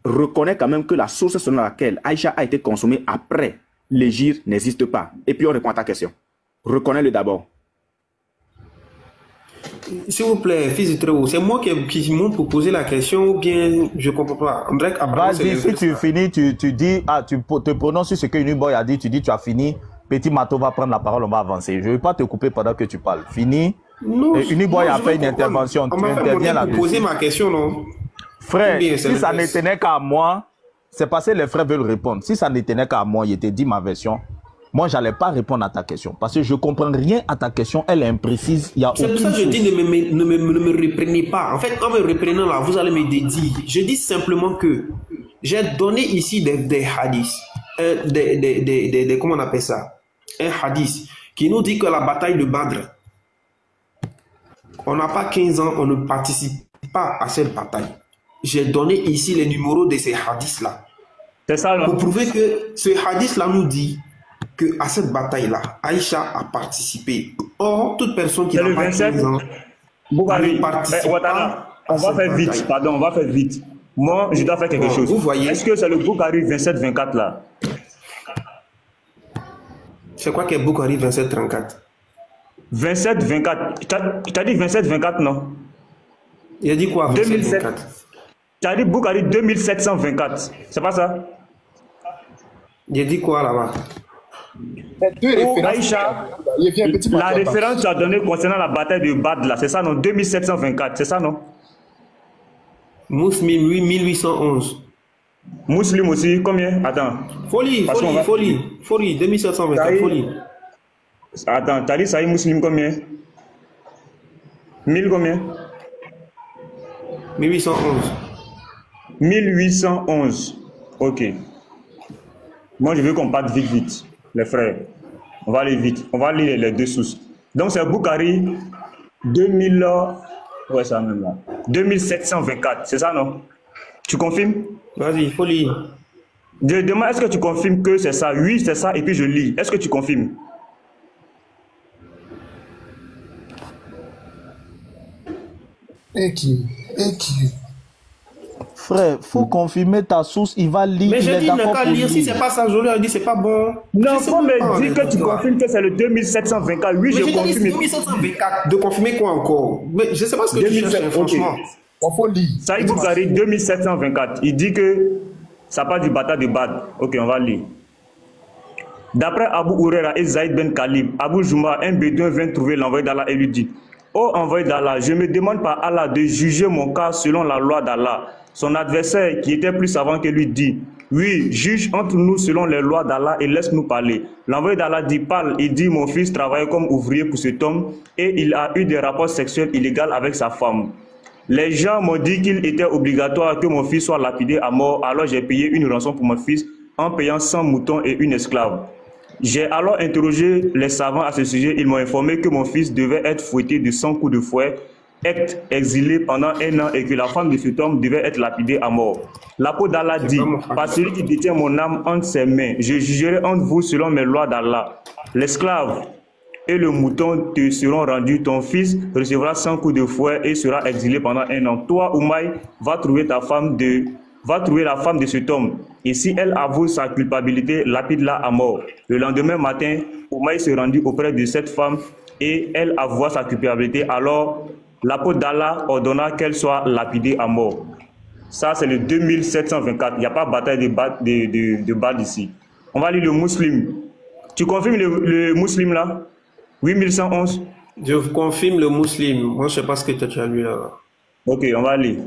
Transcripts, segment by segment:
reconnaît quand même que la source selon laquelle Aïcha a été consommée après l'égir n'existe pas. Et puis on répond à ta question. Reconnais-le d'abord. S'il vous plaît, fils de Tréau, c'est moi qui m'ont proposé la question ou bien je ne comprends pas. Vas-y, si tu finis, tu dis, tu te prononces sur ce que Uniboy a dit, tu dis tu as fini, Petit Mato va prendre la parole, on va avancer. Je ne vais pas te couper pendant que tu parles. Fini. Uniboy a fait une intervention, tu interviens là-dessus. Poser ma question, non? Frère, si ça ne tenait qu'à moi, c'est parce que les frères veulent répondre. Si ça ne tenait qu'à moi, il te dit ma version. Moi, je n'allais pas répondre à ta question. Parce que je ne comprends rien à ta question. Elle est imprécise. C'est pour ça que je dis ne me reprenez pas. En fait, en me reprenant là, vous allez me dédire. Je dis simplement que j'ai donné ici des hadiths. Comment on appelle ça? Un hadith qui nous dit que la bataille de Badr, on n'a pas 15 ans, on ne participe pas à cette bataille. J'ai donné ici les numéros de ces hadiths-là. C'est ça, non? Pour prouver que ce hadith-là nous dit qu'à cette bataille-là, Aïcha a participé. Or, toute personne qui n'a pas 15 ans Boukari, participe pas. On va faire vite, pardon, on va faire vite. Moi, je dois faire quelque chose. Vous voyez? Est-ce que c'est le Boukari 27-24 là? C'est quoi que Boukari 27-34? 27-24. Tu as dit 27-24, non? Il a dit quoi? 27-24. Tu as dit Boukari 2724. C'est pas ça? Il a dit quoi là-bas? Aïcha, la référence que tu as donnée concernant la bataille de Badr là, c'est ça non? 2724, c'est ça non? Muslim, lui, 1811. Muslim aussi, combien? Attends. Folie, 2724, folie. Attends, t'as dit Saïd Muslim combien? 1000 combien? 1811. 1811. Ok. Moi, je veux qu'on parte vite, les frères. On va aller vite. On va lire les deux sources. Donc, c'est Boukari 2000. Ouais, ça même là. 2724, c'est ça, non? Tu confirmes? Vas-y, faut lire. Demain, est-ce que tu confirmes que c'est ça? Oui, c'est ça, et puis je lis. Est-ce que tu confirmes? Et qui? Frère, faut confirmer ta source, il va lire. Mais j'ai dit, n'a qu'à lire. Si c'est pas ça, je lui ai dit, c'est pas bon. Non, faut me dire que tu confirmes que c'est le 2724. Oui, je confirme. 2724. De confirmer quoi encore? Mais je sais pas ce que tu cherches, franchement. Faut lire. Saïd Boukari 2724. Il dit que ça part du bataille de Badr. Ok, on va lire. D'après Abu Huraira et Zaïd Ben Khalib, Abu Juma, un bédouin vient trouver l'envoyé d'Allah et lui dit: ô envoyé d'Allah, je me demande par Allah de juger mon cas selon la loi d'Allah. Son adversaire, qui était plus savant que lui, dit: oui, juge entre nous selon les lois d'Allah et laisse-nous parler. L'envoyé d'Allah dit: parle. Il dit: mon fils travaillait comme ouvrier pour cet homme et il a eu des rapports sexuels illégaux avec sa femme. Les gens m'ont dit qu'il était obligatoire que mon fils soit lapidé à mort, alors j'ai payé une rançon pour mon fils en payant 100 moutons et une esclave. J'ai alors interrogé les savants à ce sujet. Ils m'ont informé que mon fils devait être fouetté de 100 coups de fouet, être exilé pendant 1 an et que la femme de cet homme devait être lapidée à mort. L'apôtre d'Allah dit: par celui qui détient mon âme entre ses mains, je jugerai entre vous selon mes lois d'Allah. L'esclave et le mouton te seront rendus. Ton fils recevra 100 coups de fouet et sera exilé pendant 1 an. Toi, Oumaï, va trouver la femme de cet homme. Et si elle avoue sa culpabilité, lapide-la à mort. Le lendemain matin, Oumaï se rendit auprès de cette femme et elle avoua sa culpabilité. Alors, l'apôtre d'Allah ordonna qu'elle soit lapidée à mort. Ça, c'est le 2724. Il n'y a pas bataille de Badr ici. On va lire le musulman. Tu confirmes le musulman là? 8111. Je confirme le musulman. Moi, je ne sais pas ce que tu as lu là. Ok, on va lire.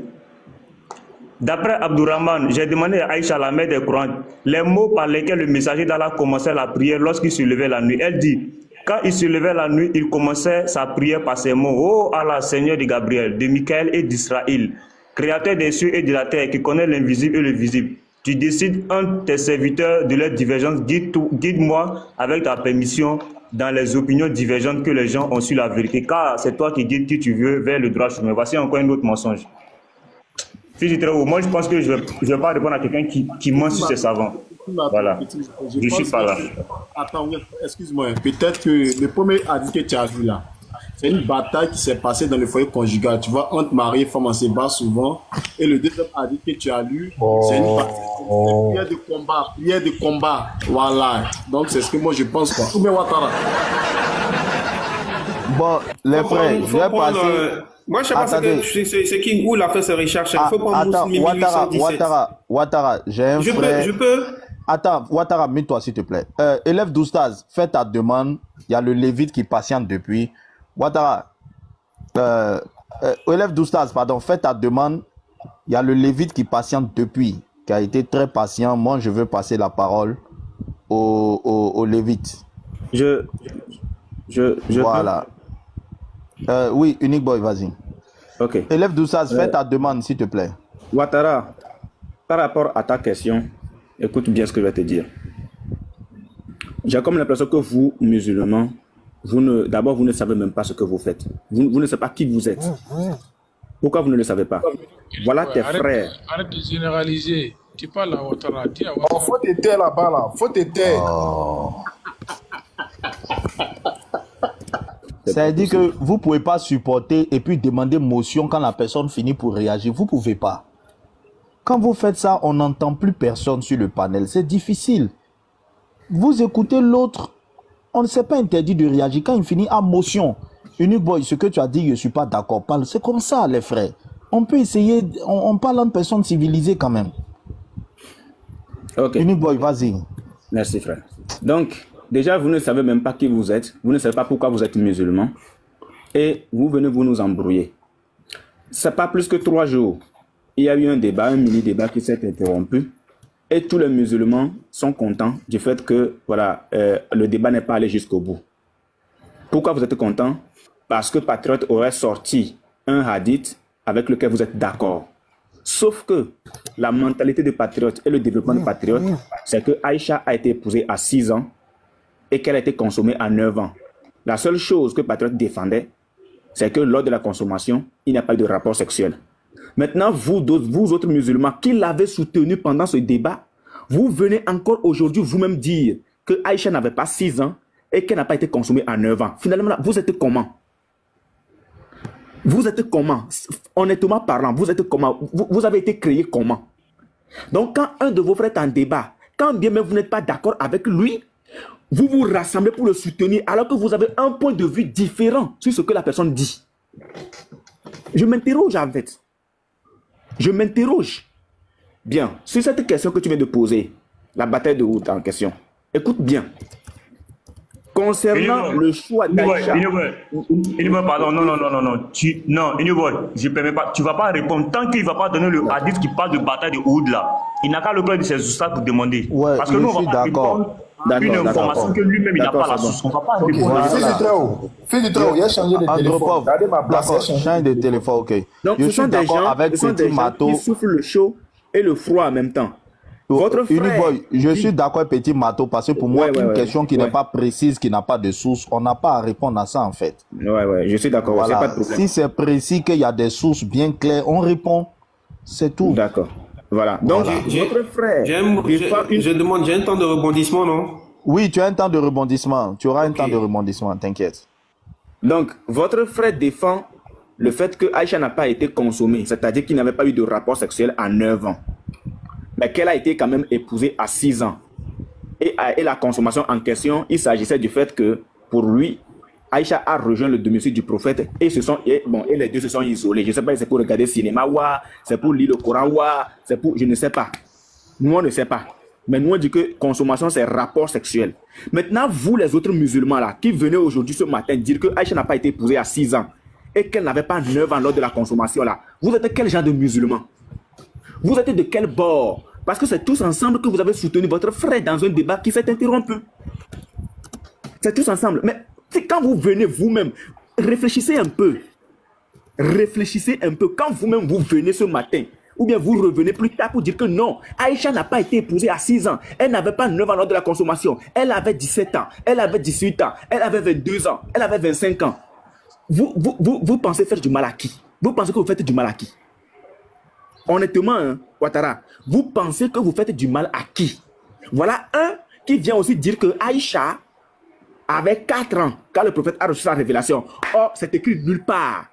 D'après Abdurrahman, j'ai demandé à Aïcha, la mère des Courants, les mots par lesquels le messager d'Allah commençait la prière lorsqu'il se levait la nuit. Elle dit: quand il se levait la nuit, il commençait sa prière par ces mots: ô Allah, Seigneur de Gabriel, de Michaël et d'Israël, créateur des cieux et de la terre, qui connaît l'invisible et le visible. Tu décides entre tes serviteurs de leur divergence. Guide-moi avec ta permission dans les opinions divergentes que les gens ont sur la vérité, car c'est toi qui guides qui tu veux vers le droit chemin. Voici encore un autre mensonge. Moi, je pense que je vais pas répondre à quelqu'un qui ment sur ses savants. Voilà. Je suis pas là. Attends, excuse-moi. Peut-être que le premier hadith que tu as vu là, C'est une bataille qui s'est passée dans le foyer conjugal. Tu vois, entre mari et femme, on se bat souvent. Et le deuxième hadith que tu as lu, c'est une bataille. Prière de combat. Prière de combat. Voilà. Donc, c'est ce que moi, je pense, quoi. Ou bien Ouattara. Bon, les frères, je vais passer... Moi, je sais pas c'est qui, où il a fait ses recherches. Il faut prendre attends, Ouattara, j'ai un frère... Je peux... Attends, Ouattara, mets-toi, s'il te plaît. Élève d'Oustaz, fais ta demande. Il y a le Lévite qui patiente depuis. Ouattara, élève d'Oustaz, pardon, fais ta demande. Il y a le Lévite qui patiente depuis, qui a été très patient. Moi, je veux passer la parole au Lévite. Voilà. Oui, Unique Boy, vas-y. Ok. Élève d'Oustaz, fais ta demande, s'il te plaît. Ouattara, par rapport à ta question, écoute bien ce que je vais te dire. J'ai comme l'impression que vous, musulmans, d'abord, vous ne savez même pas ce que vous faites. Vous ne savez pas qui vous êtes. Pourquoi vous ne le savez pas? Voilà tes frères. Arrête de généraliser. Tu parles à Ouattara. Oh, faut te taire là-bas, là. Faut te taire. Oh. C'est-à-dire que vous ne pouvez pas supporter et puis demander motion quand la personne finit pour réagir. Vous ne pouvez pas. Quand vous faites ça, on n'entend plus personne sur le panel. C'est difficile. Vous écoutez l'autre, on ne s'est pas interdit de réagir. Quand il finit à motion, Unique Boy, ce que tu as dit, je ne suis pas d'accord. C'est comme ça, les frères. On peut essayer, on parle en personne civilisée quand même. Ok. Unique Boy, vas-y. Merci, frère. Donc, déjà, vous ne savez même pas qui vous êtes. Vous ne savez pas pourquoi vous êtes musulman. Et vous venez vous nous embrouiller. C'est pas plus que 3 jours. Il y a eu un débat, un mini-débat qui s'est interrompu. Et tous les musulmans sont contents du fait que voilà, le débat n'est pas allé jusqu'au bout. Pourquoi vous êtes contents? Parce que Patriote aurait sorti un hadith avec lequel vous êtes d'accord. Sauf que la mentalité de Patriote et le développement de Patriote, c'est que Aïcha a été épousée à 6 ans et qu'elle a été consommée à 9 ans. La seule chose que Patriote défendait, c'est que lors de la consommation, il n'y a pas de rapport sexuel. Maintenant, vous autres musulmans qui l'avez soutenu pendant ce débat, vous venez encore aujourd'hui vous-même dire que Aïcha n'avait pas 6 ans et qu'elle n'a pas été consommée à 9 ans. Finalement, vous êtes comment? Vous êtes comment? Honnêtement parlant, vous êtes comment? Vous avez été créé comment? Donc, quand un de vos frères est en débat, quand bien même vous n'êtes pas d'accord avec lui, vous vous rassemblez pour le soutenir alors que vous avez un point de vue différent sur ce que la personne dit. Je m'interroge en fait. Je m'interroge. Bien, sur cette question que tu viens de poser, la bataille de Hout en question, écoute bien. Concernant le choix d'Aïcha... Pardon, non. Je ne permets pas. Tu ne vas pas répondre tant qu'il ne va pas donner le hadith qui parle de bataille de Houd là. Il n'a qu'à le cœur de ses oustades pour demander. Ouais, parce que nous, on va pas répondre une information que lui-même il n'a pas la source. On ne va pas répondre. Fais du trou, il a changé de téléphone. Regardez ma place. Change de téléphone, ok. Donc, je suis d'accord avec Petit Mato qui souffrent le chaud et le froid en même temps. Votre frère... Boy, je suis d'accord avec Petit Mato parce que pour moi, une question qui n'est pas précise, qui n'a pas de source, on n'a pas à répondre à ça en fait. Je suis d'accord. Voilà. Pas de problème. Si c'est précis, qu'il y a des sources bien claires, on répond. C'est tout. D'accord. Voilà. Donc, votre frère... J'ai un temps de rebondissement, non? Oui, tu as un temps de rebondissement. Tu auras un temps de rebondissement, t'inquiète. Donc, votre frère défend le fait que Aïcha n'a pas été consommée, c'est-à-dire qu'il n'avait pas eu de rapport sexuel à 9 ans. Mais qu'elle a été quand même épousée à 6 ans. Et la consommation en question, il s'agissait du fait que, pour lui, Aïcha a rejoint le domicile du prophète et les deux se sont isolés. Je ne sais pas si c'est pour regarder le cinéma, c'est pour lire le Coran, c'est pour... Je ne sais pas. Nous, on ne sait pas. Mais nous, on dit que consommation, c'est rapport sexuel. Maintenant, vous, les autres musulmans, là, qui venez aujourd'hui, ce matin, dire que Aïcha n'a pas été épousée à 6 ans et qu'elle n'avait pas 9 ans lors de la consommation, là, vous êtes quel genre de musulmans? Vous êtes de quel bord? Parce que c'est tous ensemble que vous avez soutenu votre frère dans un débat qui s'est interrompu. C'est tous ensemble. Mais quand vous venez vous-même, réfléchissez un peu. Réfléchissez un peu. Quand vous-même vous venez ce matin, ou bien vous revenez plus tard pour dire que non, Aïcha n'a pas été épousée à 6 ans. Elle n'avait pas 9 ans lors de la consommation. Elle avait 17 ans. Elle avait 18 ans. Elle avait 22 ans. Elle avait 25 ans. Vous pensez faire du mal à qui? Vous pensez que vous faites du mal à qui? Honnêtement, hein, Ouattara, vous pensez que vous faites du mal à qui? Voilà un qui vient aussi dire que Aïcha avait 4 ans quand le prophète a reçu sa révélation. Or, c'est écrit nulle part.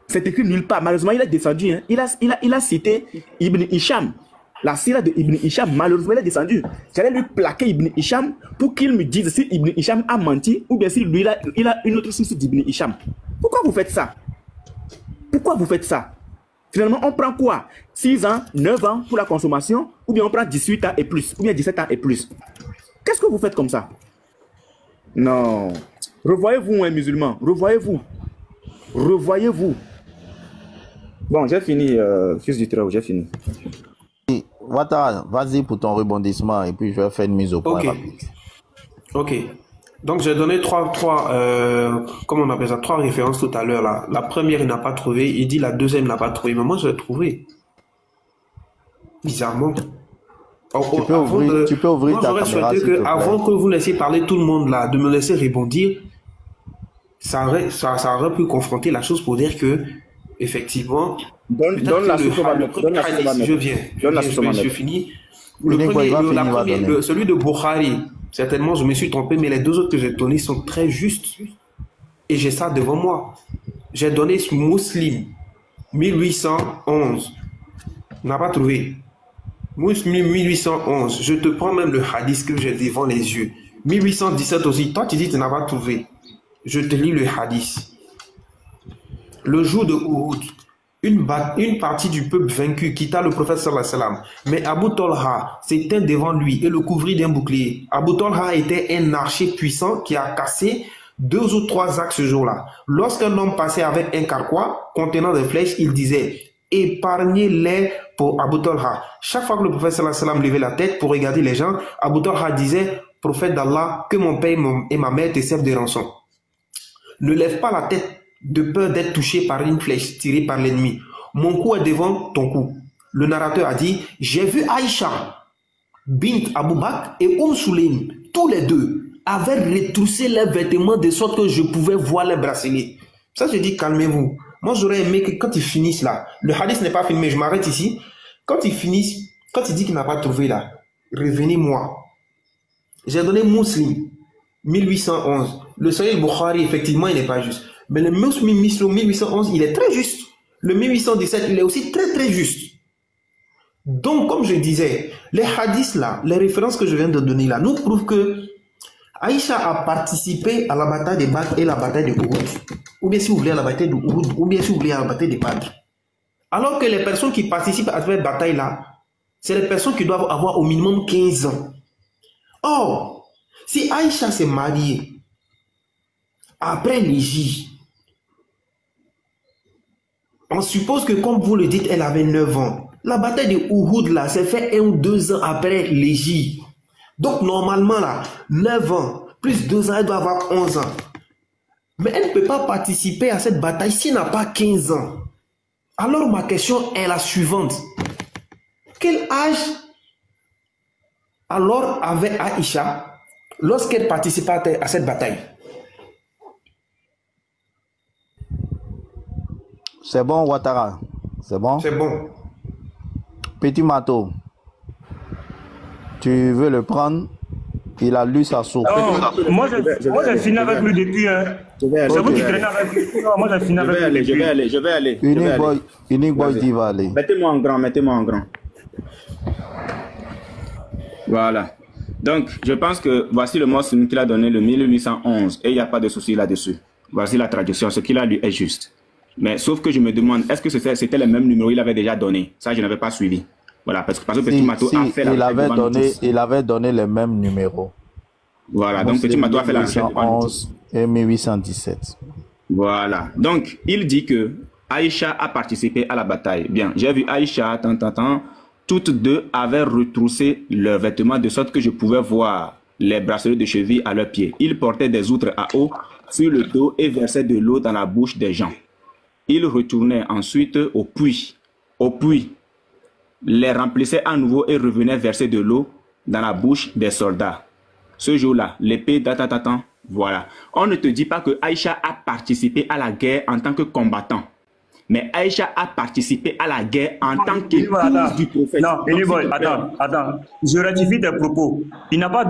C'est écrit nulle part. Malheureusement, il est descendu. Hein. Il a cité Ibn Hisham. La sira de Ibn Hisham, malheureusement, il est descendu. J'allais lui plaquer Ibn Hisham pour qu'il me dise si Ibn Hisham a menti ou bien si lui, il a une autre source d'Ibn Hisham. Pourquoi vous faites ça? Pourquoi vous faites ça? Finalement, on prend quoi? 6 ans, 9 ans pour la consommation, ou bien on prend 18 ans et plus, ou bien 17 ans et plus. Qu'est-ce que vous faites comme ça? Non. Revoyez-vous, un musulman. Revoyez-vous. Revoyez-vous. Bon, j'ai fini, fils du trou, j'ai fini. Ouattara, vas-y pour ton rebondissement et puis je vais faire une mise au point rapide. Ok. Donc, j'ai donné comment on appelle ça, 3 références tout à l'heure là. La première, il n'a pas trouvé. Il dit la deuxième, il n'a pas trouvé. Mais moi, je l'ai trouvé. Bizarrement. Tu peux ouvrir ta caméra. J'aurais souhaité que, avant que vous laissiez parler tout le monde là, de me laisser rebondir, ça aurait pu confronter la chose pour dire que, effectivement, donne la source. Je viens. Je finis. Celui de Bukhari, certainement, je me suis trompé, mais les 2 autres que j'ai donnés sont très justes. Et j'ai ça devant moi. J'ai donné Muslim, 1811. On n'a pas trouvé. Muslim, 1811. Je te prends même le hadith que j'ai devant les yeux. 1817 aussi. Toi, tu dis que tu n'as pas trouvé. Je te lis le hadith. Le jour de Uhud, une partie du peuple vaincu quitta le prophète sallallahu alayhi wa sallam. Mais Abu Talha s'éteint devant lui et le couvrit d'un bouclier. Abu Talha était un archer puissant qui a cassé 2 ou 3 axes ce jour-là. Lorsqu'un homme passait avec un carquois contenant des flèches, il disait « Épargnez-les pour Abu Talha ». Chaque fois que le prophète sallallahu alayhi wa sallam levait la tête pour regarder les gens, Abu Talha disait « Prophète d'Allah, que mon père et ma mère te servent de rançon. Ne lève pas la tête de peur d'être touché par une flèche tirée par l'ennemi. Mon cou est devant ton cou. » Le narrateur a dit « J'ai vu Aïcha, bint Abu Bakr et Sulaim, tous les 2 avaient retroussé leurs vêtements de sorte que je pouvais voir les bracelets. » Ça, je dis calmez-vous. Moi, j'aurais aimé que quand ils finissent là, le hadith n'est pas filmé, je m'arrête ici. Quand ils finissent, quand il dit qu'il n'a pas trouvé là, revenez-moi. J'ai donné Muslim, 1811. Le Sahih Bukhari, effectivement, il n'est pas juste. Mais le Muslim 1811, il est très juste. Le 1817, il est aussi très très juste. Donc, comme je disais, les hadiths là, les références que je viens de donner là, nous prouvent que Aïcha a participé à la bataille de Badr et la bataille de Uhud. Ou bien si vous voulez à la bataille de Uhud, ou bien si vous voulez à la bataille de Badr. Alors que les personnes qui participent à cette bataille là, c'est les personnes qui doivent avoir au minimum 15 ans. Or, si Aïcha s'est mariée après l'Égypte, on suppose que, comme vous le dites, elle avait 9 ans. La bataille de Uhud, là, s'est fait 1 ou 2 ans après l'Égypte. Donc, normalement, là, 9 ans, plus 2 ans, elle doit avoir 11 ans. Mais elle ne peut pas participer à cette bataille s'il n'a pas 15 ans. Alors, ma question est la suivante. Quel âge alors avait Aïcha lorsqu'elle participait à cette bataille? C'est bon, Ouattara. C'est bon? C'est bon. Petit Mato, tu veux le prendre? Il a lu sa source. Non, moi j'ai fini avec lui depuis. C'est vous qui traînez avec lui. Non, moi j'ai fini avec lui. Je vais aller. Unique Boy dit va aller. Mettez-moi en grand, Voilà. Donc, je pense que voici le mot qu'il a donné, le 1811. Et il n'y a pas de souci là-dessus. Voici la traduction. Ce qu'il a lu est juste. Mais sauf que je me demande, est-ce que c'était le même numéro qu'il avait déjà donné? Ça, je n'avais pas suivi. Voilà, parce que Petit Mato a fait il avait donné les mêmes numéros. Voilà, donc Petit Mato a fait la 1811 et 1817. Voilà, donc il dit que Aïcha a participé à la bataille. Bien, j'ai vu Aïcha, toutes 2 avaient retroussé leurs vêtements de sorte que je pouvais voir les bracelets de cheville à leurs pieds. Ils portaient des outres à eau sur le dos et versaient de l'eau dans la bouche des gens. Ils retournaient ensuite au puits, les remplissaient à nouveau et revenaient verser de l'eau dans la bouche des soldats. Ce jour-là, l'épée voilà. On ne te dit pas que Aïcha a participé à la guerre en tant que combattant. Mais Aïcha a participé à la guerre en tant qu'épouse du prophète. Non, attends. Je rectifie tes propos. Il n'a pas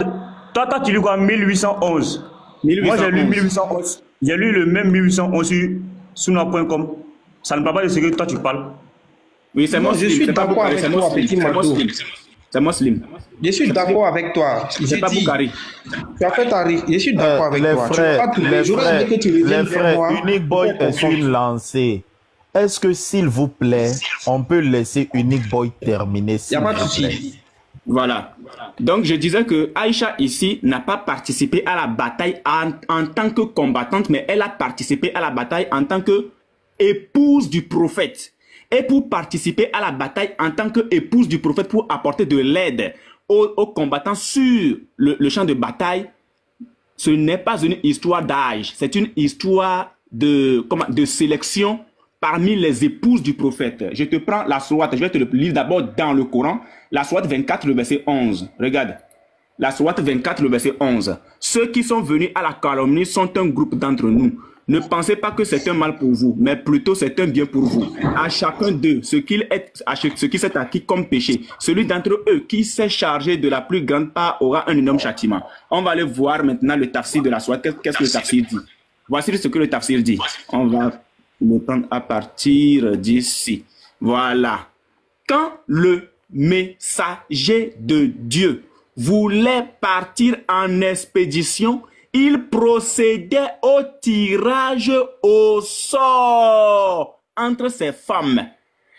Toi, tu lis quoi 1811. Moi, j'ai lu 1811. J'ai lu le même 1811 sur Suna.com. Ça ne parle pas de ce que toi, tu parles. Oui, c'est moi. Je suis d'accord avec toi, petit Mato. C'est Muslim. Je suis d'accord avec toi. C'est pas Boukari. Tu as fait ta... Je suis d'accord avec toi. Les frères, Unique Boy est sur une lancée. Est-ce que, s'il vous plaît, on peut laisser Unique Boy terminer? Il n'y a pas de souci. Voilà. Donc, je disais que Aïcha, ici, n'a pas participé à la bataille en tant que combattante, mais elle a participé à la bataille en tant que épouse du prophète. Et pour participer à la bataille en tant qu'épouse du prophète, pour apporter de l'aide aux combattants sur le champ de bataille, ce n'est pas une histoire d'âge, c'est une histoire de sélection parmi les épouses du prophète. Je te prends la sourate, je vais te le lire d'abord dans le Coran, la sourate 24, le verset 11. Regarde, la sourate 24, le verset 11. Ceux qui sont venus à la calomnie sont un groupe d'entre nous. Ne pensez pas que c'est un mal pour vous, mais plutôt c'est un bien pour vous. À chacun d'eux, ce qui s'est acquis comme péché. Celui d'entre eux qui s'est chargé de la plus grande part aura un énorme châtiment. On va aller voir maintenant le tafsir de la sourate. Qu'est-ce que le tafsir dit? Voici ce que le tafsir dit. On va le prendre à partir d'ici. Voilà. Quand le messager de Dieu voulait partir en expédition, il procédait au tirage au sort entre ses femmes.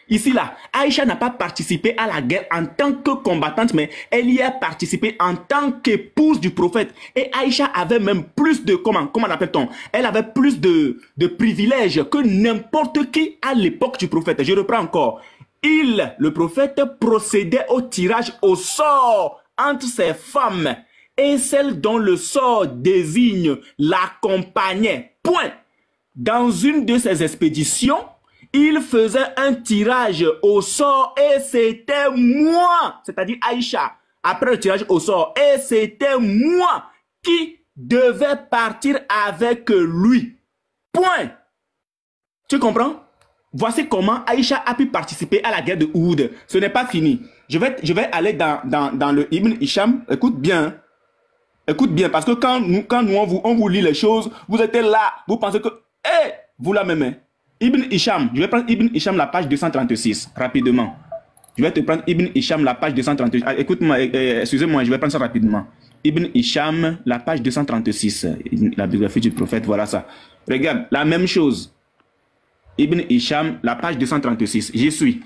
Ici, là, Aïcha n'a pas participé à la guerre en tant que combattante, mais elle y a participé en tant qu'épouse du prophète. Et Aïcha avait même plus de, comment l'appelle-t-on? Elle avait plus de privilèges que n'importe qui à l'époque du prophète. Je reprends encore. Le prophète, procédait au tirage au sort entre ses femmes. Et celle dont le sort désigne l'accompagnait. Point. Dans une de ces expéditions, il faisait un tirage au sort et c'était moi, c'est-à-dire Aïcha, après le tirage au sort, et c'était moi qui devais partir avec lui. Point. Tu comprends? Voici comment Aïcha a pu participer à la guerre de Uhud. Ce n'est pas fini. Je vais aller dans le Ibn Hisham. Écoute bien. Écoute bien, parce que quand nous on vous lit les choses, vous êtes là, vous pensez que, vous la même. Ibn Hisham, je vais prendre Ibn Hisham, la page 236, rapidement. Je vais te prendre Ibn Hisham, la page 236. Écoute-moi, excusez-moi, je vais prendre ça rapidement. Ibn Hisham, la page 236, la biographie du prophète, voilà ça. Regarde, la même chose. Ibn Hisham, la page 236, j'y suis.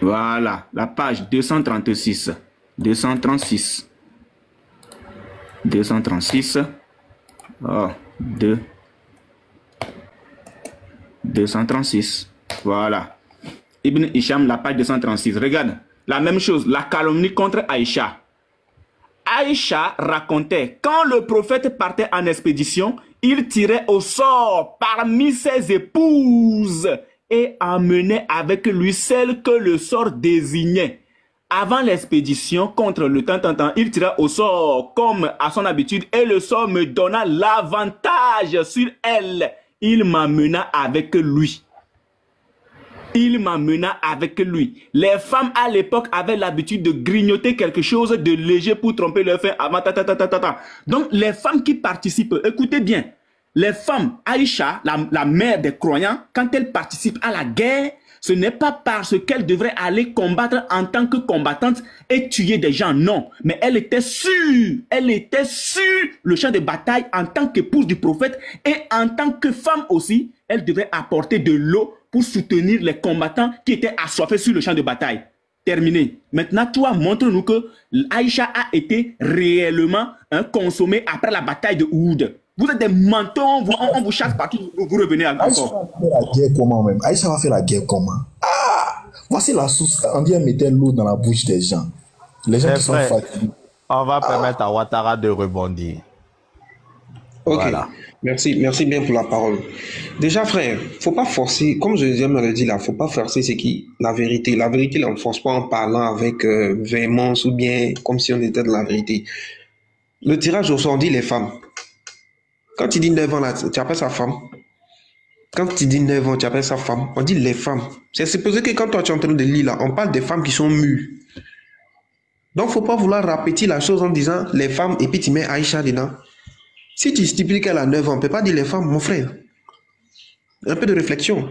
Voilà, la page 236. 236. Oh, 236. Voilà. Ibn Hisham, la page 236. Regarde, la même chose, la calomnie contre Aïcha. Aïcha racontait, quand le prophète partait en expédition, il tirait au sort parmi ses épouses et emmenait avec lui celle que le sort désignait. Avant l'expédition contre le temps, il tira au sort comme à son habitude et le sort me donna l'avantage sur elle. Il m'emmena avec lui. Les femmes à l'époque avaient l'habitude de grignoter quelque chose de léger pour tromper leur faim avant. Donc les femmes qui participent, écoutez bien, les femmes, Aïcha, la mère des croyants, quand elle participe à la guerre, ce n'est pas parce qu'elle devrait aller combattre en tant que combattante et tuer des gens, non. Mais elle était sur le champ de bataille en tant qu'épouse du prophète et en tant que femme aussi, elle devait apporter de l'eau pour soutenir les combattants qui étaient assoiffés sur le champ de bataille. Terminé. Maintenant, toi, montre-nous que Aïcha a été réellement consommée après la bataille de Uhud. Vous êtes des mentons, on vous chasse partout, vous revenez encore. Aïcha va faire la guerre comment même? Aïcha va faire la guerre comment? Voici la source. On dit mettre l'eau dans la bouche des gens. Les gens qui sont fatigués. On va permettre à Ouattara de rebondir. Ok, voilà. Merci bien pour la parole. Déjà, frère, faut pas forcer, comme je le dis là, faut pas forcer ce qui la vérité. La vérité, on ne force pas en parlant avec véhémence ou bien comme si on était de la vérité. Le tirage au sort, on dit les femmes. Quand tu dis 9 ans, là, tu appelles sa femme. Quand tu dis 9 ans, tu appelles sa femme. On dit les femmes. C'est supposé que quand toi tu es en train de lire là, on parle des femmes qui sont mûres. Donc, il ne faut pas vouloir répéter la chose en disant les femmes et puis tu mets Aïcha dedans. Si tu stipules qu'elle a 9 ans, on ne peut pas dire les femmes, mon frère. Un peu de réflexion.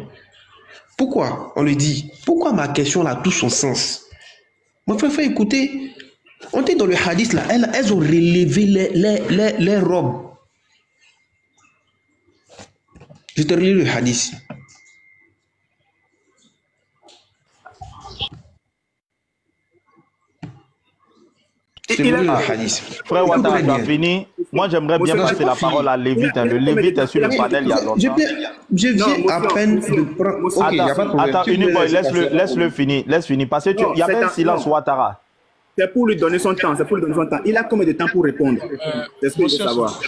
Pourquoi on le dit? Pourquoi ma question là a tout son sens? Mon frère, faut écouter. On était dans le hadith là, elles ont relevé les robes. Je te relis le hadith. Frère Ouattara, tu as fini. Moi, j'aimerais bien passer la parole à Lévite. Le Lévite est sur le panel il y a longtemps. Je viens à peine de prendre... Attends, Uniboy, laisse-le finir. Laisse finir. Parce qu'il y avait un silence, Ouattara. C'est pour lui donner son temps. Il a combien de temps pour répondre? C'est ce que je veux savoir.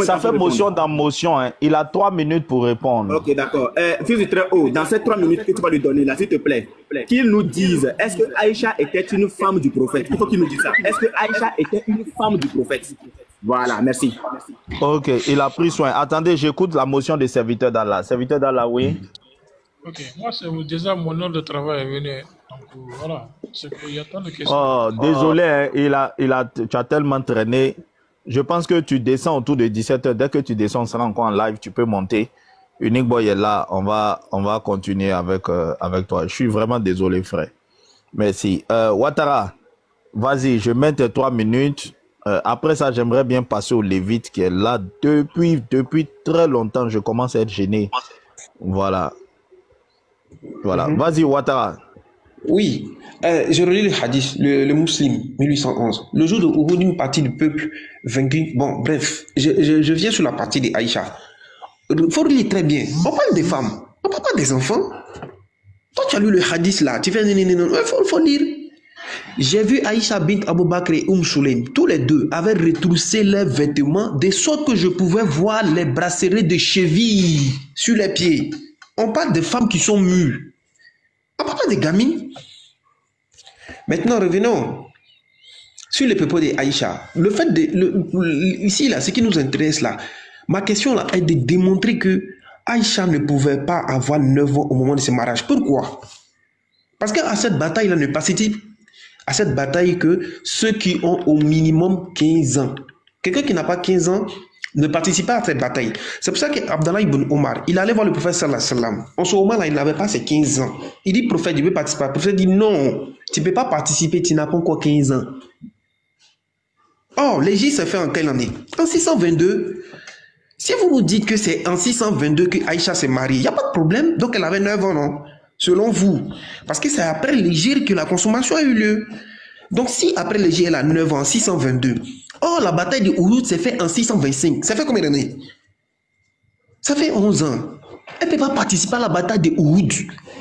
Ça fait motion dans motion. Hein. Il a 3 minutes pour répondre. Ok, d'accord. Fils du très haut, dans ces 3 minutes que tu vas lui donner, là, s'il te plaît, qu'il nous dise, est-ce que Aïcha était une femme du prophète? Il faut qu'il nous dise ça. Est-ce que Aïcha était une femme du prophète? Voilà, merci. Ok, il a pris soin. Attendez, j'écoute la motion des serviteurs d'Allah. Serviteurs d'Allah, oui. Ok, moi, c'est déjà mon heure de travail est venu. Donc, voilà. Il y a tant de questions. Oh, désolé, hein, tu as tellement traîné. Je pense que tu descends autour de 17h. Dès que tu descends, on sera encore en live, tu peux monter. Unique Boy est là, on va continuer avec toi. Je suis vraiment désolé, frère. Merci. Ouattara, vas-y, je mets tes 3 minutes. Après ça, j'aimerais bien passer au Lévite qui est là depuis très longtemps. Je commence à être gêné. Voilà. Vas-y, Ouattara. Oui, je relis le hadith, le Muslim, 1811. Le jour de Uhud, une partie du peuple vaincu. Bon, bref, je viens sur la partie de Aïcha. Il faut lire très bien. On parle des femmes, on parle pas des enfants. Toi, tu as lu le hadith là, tu fais non, il faut lire. J'ai vu Aïcha bint Abu Bakr et Sulaim. Tous les deux avaient retroussé leurs vêtements de sorte que je pouvais voir les bracelets de cheville sur les pieds. On parle de femmes qui sont mûres. On parle pas des gamines. Maintenant, revenons sur les propos d'Aïcha. Le fait de... ici, là, ce qui nous intéresse, là, ma question, là, est de démontrer que Aïcha ne pouvait pas avoir 9 ans au moment de ce mariage. Pourquoi? Parce qu'à cette bataille-là, ne passait-il à cette bataille que ceux qui ont au minimum 15 ans. Quelqu'un qui n'a pas 15 ans ne participe pas à cette bataille. C'est pour ça qu'Abdallah ibn Omar, il allait voir le prophète sallallahu alayhi wa sallam. En ce moment-là, il n'avait pas ses 15 ans. Il dit, prophète, il veut participer. Le prophète dit, non, tu ne peux pas participer, tu n'as pas encore 15 ans. Or, l'Égypte s'est fait en quelle année? En 622. Si vous nous dites que c'est en 622 que Aïcha s'est mariée, il n'y a pas de problème. Donc, elle avait 9 ans, non? Selon vous. Parce que c'est après l'Égypte que la consommation a eu lieu. Donc, si après l'Égypte, elle a 9 ans, en 622, or, la bataille de Uhud s'est faite en 625. Ça fait combien d'années? Ça fait 11 ans. Elle ne peut pas participer à la bataille de Uhud.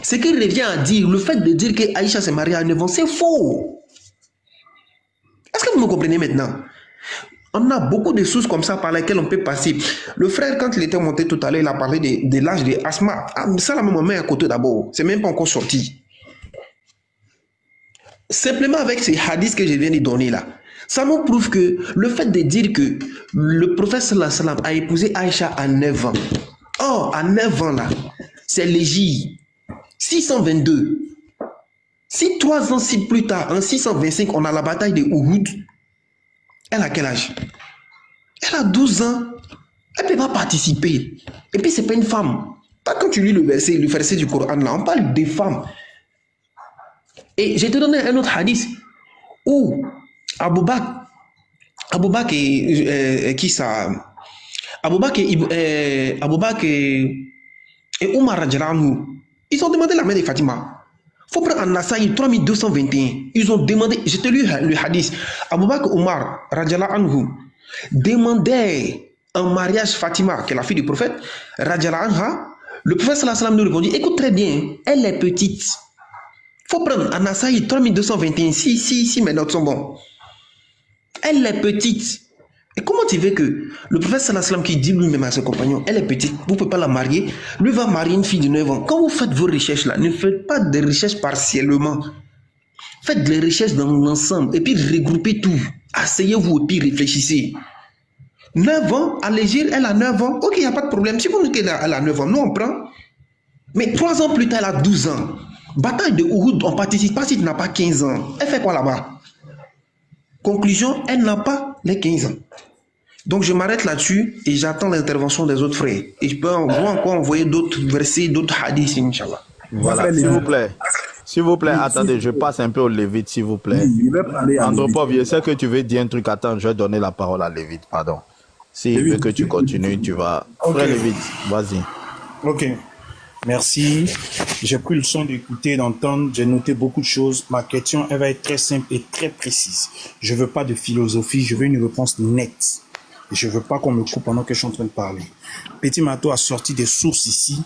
Ce qu'il revient à dire, le fait de dire que Aïcha s'est mariée à 9 ans, c'est faux. Est-ce que vous me comprenez maintenant? On a beaucoup de sources comme ça par lesquelles on peut passer. Le frère, quand il était monté tout à l'heure, il a parlé de l'âge de Asma. Ah, ça, la maman met à côté d'abord. C'est même pas encore sorti. Simplement avec ces hadiths que je viens de donner là, ça nous prouve que le fait de dire que le prophète sallallahu alayhi wa sallam a épousé Aïcha à 9 ans. Or, à 9 ans là, c'est l'Égypte. 622. Si 3 ans plus tard, en 625, on a la bataille de Uhud, elle a quel âge? Elle a 12 ans. Elle ne peut pas participer. Et puis, ce n'est pas une femme. Quand tu lis le verset du Coran là, on parle des femmes. Et je te donne un autre hadith où Abu Bakr et Omar radhiyallahu, ils ont demandé la main de Fatima. Il faut prendre en Nasaï 3221. Ils ont demandé, je te lis le hadith. Abu Bakr Omar radhiyallahu anhu demandait en mariage Fatima, qui est la fille du prophète, radhiyallahu anha. Le prophète sallallahu alayhi wa sallam nous répondit, écoute très bien, elle est petite. Il faut prendre en Nasaï 3221. Si mes notes sont bonnes. Elle est petite. Et comment tu veux que le prophète sallallahu alayhi wa sallam qui dit lui-même à ses compagnons, elle est petite, vous ne pouvez pas la marier, lui va marier une fille de 9 ans. Quand vous faites vos recherches là, ne faites pas des recherches partiellement. Faites des recherches dans l'ensemble et puis regroupez tout. Asseyez-vous et puis réfléchissez. 9 ans, à l'Égypte, elle a 9 ans. Ok, il n'y a pas de problème. Si vous nous dites qu'elle a 9 ans, nous on prend. Mais 3 ans plus tard, elle a 12 ans. Bataille de Uhud, on participe pas si tu n'as pas 15 ans. Elle fait quoi là-bas? Conclusion, elle n'a pas les 15 ans. Donc je m'arrête là-dessus et j'attends l'intervention des autres frères. Et je peux encore envoyer d'autres versets, d'autres hadiths, Inch'Allah. Voilà, s'il vous plaît. S'il vous plaît, attendez, je passe un peu au Lévite, s'il vous plaît. Andropov, je sais que tu veux dire un truc. Attends, je vais donner la parole à Lévite, pardon. S'il veut que tu continues, tu vas... Frère Lévite, vas-y. Ok, merci. J'ai pris le soin d'écouter, d'entendre. J'ai noté beaucoup de choses. Ma question, elle va être très simple et très précise. Je veux pas de philosophie, je veux une réponse nette. Je veux pas qu'on me coupe pendant que je suis en train de parler. Petit Mato a sorti des sources ici,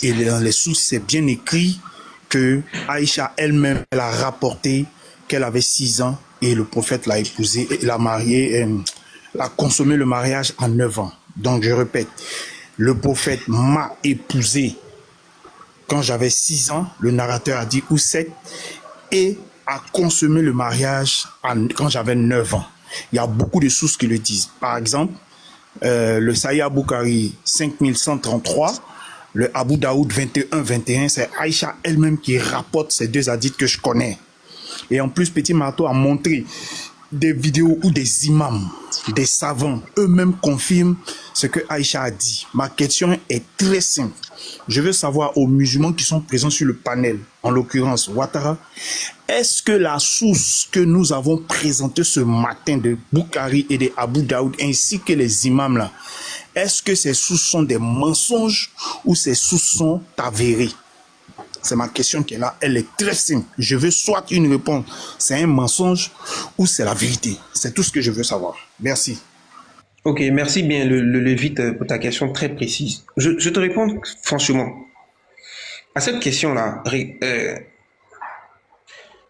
et dans les sources, c'est bien écrit que Aïcha elle-même, elle a rapporté qu'elle avait 6 ans et le prophète l'a épousée, et l'a mariée, a consommé le mariage à 9 ans. Donc je répète, le prophète m'a épousée quand j'avais 6 ans, le narrateur a dit ou 7, et a consommé le mariage quand j'avais 9 ans. Il y a beaucoup de sources qui le disent. Par exemple, le Sahih Bukhari 5133, le Abu Daoud 21-21, c'est Aïcha elle-même qui rapporte ces deux hadiths que je connais. Et en plus, Petit Marteau a montré des vidéos où des imams, des savants, eux-mêmes confirment ce que Aïcha a dit. Ma question est très simple. Je veux savoir aux musulmans qui sont présents sur le panel, en l'occurrence Ouattara, est-ce que la source que nous avons présentée ce matin de Bukhari et de Abu Daoud, ainsi que les imams là, est-ce que ces sources sont des mensonges ou ces sources sont avérées? C'est ma question qui est là. Elle est très simple. Je veux soit une réponse, c'est un mensonge ou c'est la vérité. C'est tout ce que je veux savoir. Merci. Ok, merci bien le Lévite pour ta question très précise. Je te réponds franchement. À cette question-là,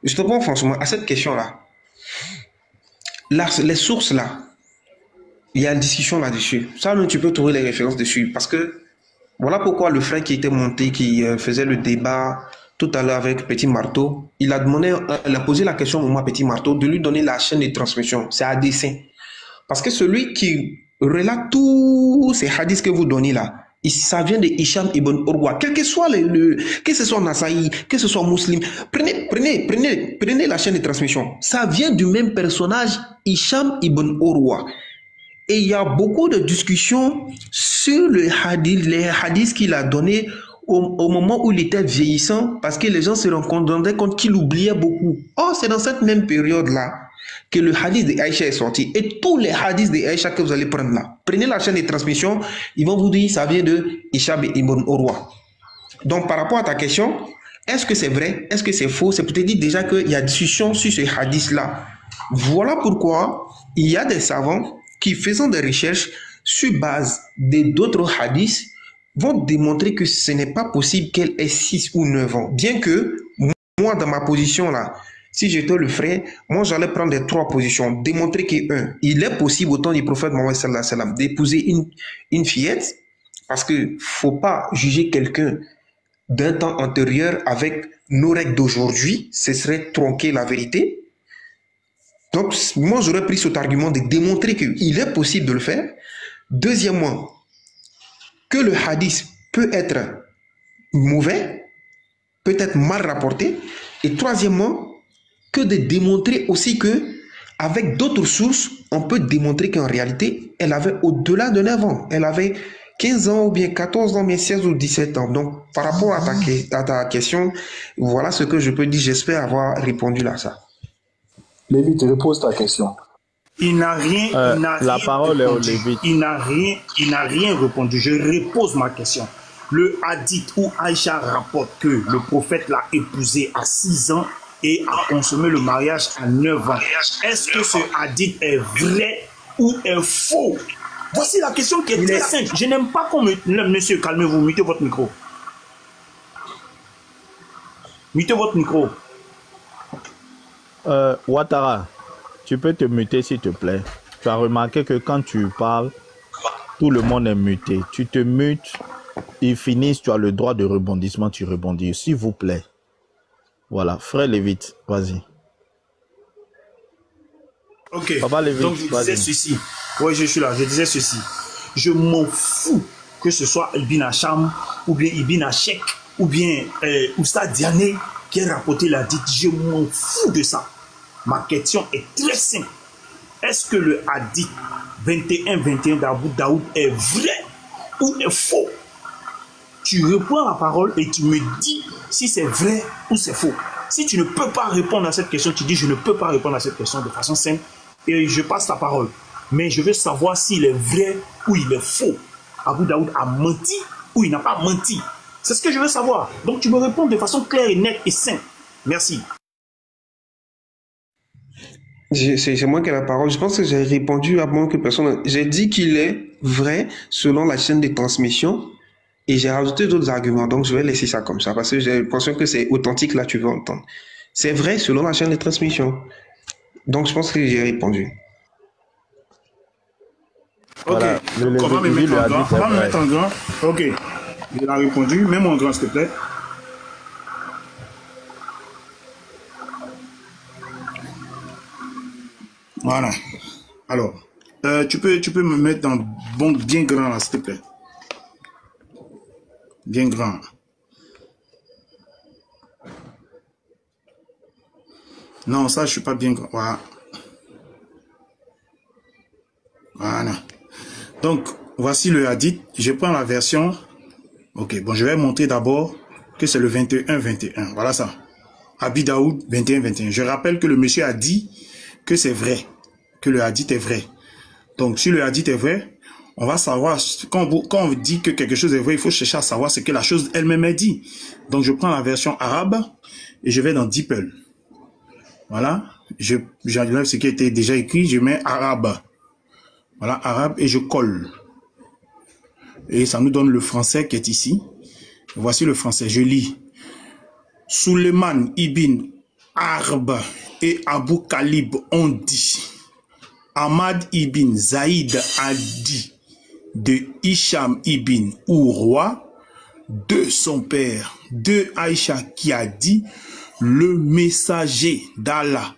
je te réponds franchement à cette question-là. Les sources là, il y a une discussion là-dessus. Ça, tu peux trouver les références dessus. Parce que, voilà pourquoi le frère qui était monté, qui faisait le débat tout à l'heure avec Petit Marteau, il a posé la question au moi, Petit Marteau, de lui donner la chaîne de transmission. C'est à dessein. Parce que celui qui relate tous ces hadiths que vous donnez là, ça vient de Hicham ibn Urwa. Quel que soit que ce soit Nasaï, que ce soit Muslim, prenez la chaîne de transmission. Ça vient du même personnage, Hicham ibn Urwa. Et il y a beaucoup de discussions sur les hadiths qu'il a donnés au moment où il était vieillissant, parce que les gens se rendaient compte qu'il oubliait beaucoup. Or, c'est dans cette même période-là que le hadith de Aïcha est sorti. Et tous les hadiths de Aïcha que vous allez prendre là, prenez la chaîne de transmission, ils vont vous dire ça vient de Hicham ibn Urwa. Donc, par rapport à ta question, est-ce que c'est vrai? Est-ce que c'est faux? C'est peut-être dit déjà qu'il y a discussion sur ce hadith-là. Voilà pourquoi il y a des savants qui, faisant des recherches sur base d'autres hadiths, vont démontrer que ce n'est pas possible qu'elle ait 6 ou 9 ans. Bien que, moi, dans ma position là, si j'étais le frère, moi, j'allais prendre les 3 positions. Démontrer qu'il est possible, au temps du prophète Mohammed sallallahu alayhi wa sallam, d'épouser une fillette, parce qu'il ne faut pas juger quelqu'un d'un temps antérieur avec nos règles d'aujourd'hui. Ce serait tronquer la vérité. Donc, moi, j'aurais pris cet argument de démontrer qu'il est possible de le faire. Deuxièmement, que le hadith peut être mauvais, peut être mal rapporté. Et troisièmement, que de démontrer aussi que, avec d'autres sources, on peut démontrer qu'en réalité, elle avait au-delà de 9 ans. Elle avait 15 ans ou bien 14 ans, mais 16 ou 17 ans. Donc, par rapport à ta question, voilà ce que je peux dire. J'espère avoir répondu à ça. Lévi, tu reposes ta question. Il n'a rien, la parole est au Lévite. Il n'a rien répondu. Je repose ma question. Le hadith où Aïcha rapporte que le prophète l'a épousée à 6 ans et a consommé le mariage à 9 ans. Est-ce que ce hadith est vrai ou est faux? Voici la question qui est très simple. Je n'aime pas qu'on me... Monsieur, calmez-vous, mutez votre micro. Mutez votre micro. Ouattara, tu peux te muter s'il te plaît. Tu as remarqué que quand tu parles, tout le monde est muté. Tu te mutes, ils finissent, tu as le droit de rebondissement, tu rebondis. S'il vous plaît. Voilà, frère Lévite, vas-y. Ok, Papa Lévite, donc je disais ceci. Oui, je suis là, je disais ceci. Je m'en fous que ce soit Ibn Hacham, ou bien Ibn Hachek, ou bien Oustad Diané, qui a rapporté le hadith, je m'en fous de ça. Ma question est très simple. Est-ce que le hadith 21-21 d'Abu Daoud est vrai ou est faux? Tu reprends la parole et tu me dis si c'est vrai ou c'est faux. Si tu ne peux pas répondre à cette question, tu dis je ne peux pas répondre à cette question de façon simple et je passe la parole. Mais je veux savoir s'il est vrai ou il est faux. Abu Daoud a menti ou il n'a pas menti. C'est ce que je veux savoir. Donc tu me réponds de façon claire et nette et simple. Merci. C'est moi qui ai la parole. Je pense que j'ai répondu à moins que personne. J'ai dit qu'il est vrai selon la chaîne de transmission et j'ai rajouté d'autres arguments. Donc je vais laisser ça comme ça parce que j'ai l'impression que c'est authentique là, tu veux entendre. C'est vrai selon la chaîne de transmission. Donc je pense que j'ai répondu. Ok, Voilà, on va me mettre en grand. On va me mettre en grand. Ok, il a répondu. Mets-moi en grand s'il te plaît. Voilà. Alors, tu peux me mettre en bon, bien grand là, s'il te plaît. Bien grand. Non, ça, je suis pas bien grand. Voilà. Voilà. Donc, voici le hadith. Je prends la version. Ok, bon, je vais montrer d'abord que c'est le 21-21. Voilà ça. Abu Daoud 21-21. Je rappelle que le monsieur a dit que c'est vrai. Que le hadith est vrai. Donc, si le hadith est vrai, on va savoir, quand on dit que quelque chose est vrai, il faut chercher à savoir ce que la chose elle-même est dit. Donc, je prends la version arabe et je vais dans DeepL. Voilà. J'enlève ce qui était déjà écrit, je mets arabe. Voilà, arabe et je colle. Et ça nous donne le français qui est ici. Voici le français, je lis. Suleiman ibn Harb et Abu Kalib ont dit. Ahmad ibn Zaïd a dit de Hicham ibn Urwa, de son père, de Aïcha qui a dit, le messager d'Allah,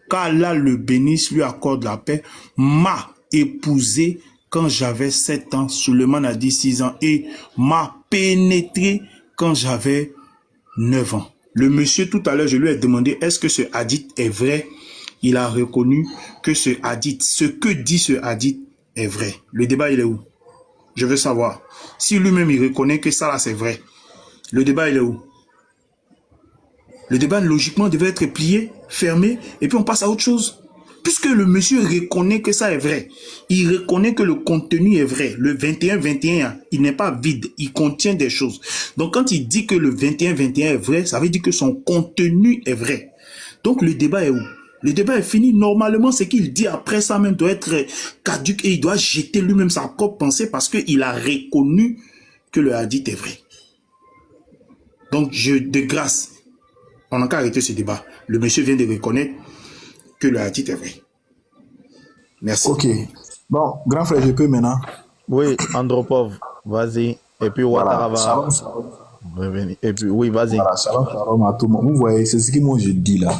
qu'Allah le bénisse, lui accorde la paix, m'a épousé quand j'avais 7 ans, Suleiman a dit 6 ans, et m'a pénétré quand j'avais 9 ans. Le monsieur, tout à l'heure, je lui ai demandé, est-ce que ce hadith est vrai? Il a reconnu que ce hadith, ce que dit ce hadith est vrai. Le débat, il est où? Je veux savoir. Si lui-même, il reconnaît que ça, là, c'est vrai, le débat, il est où? Le débat, logiquement, devait être plié, fermé, et puis on passe à autre chose. Puisque le monsieur reconnaît que ça est vrai, il reconnaît que le contenu est vrai. Le 21-21, il n'est pas vide, il contient des choses. Donc quand il dit que le 21-21 est vrai, ça veut dire que son contenu est vrai. Donc le débat est où? Le débat est fini. Normalement, ce qu'il dit après ça même doit être caduc et il doit jeter lui-même sa propre pensée parce qu'il a reconnu que le hadith est vrai. Donc de grâce, on n'a qu'à arrêter ce débat. Le monsieur vient de reconnaître que le hadith est vrai. Merci. Ok. Bon, grand frère, je peux maintenant. Oui, Andropov, vas-y. Et puis Ouattara va revenir. Et puis, oui, vas-y. Voilà, shalom à tout le monde. Vous voyez, c'est ce que moi je dis là.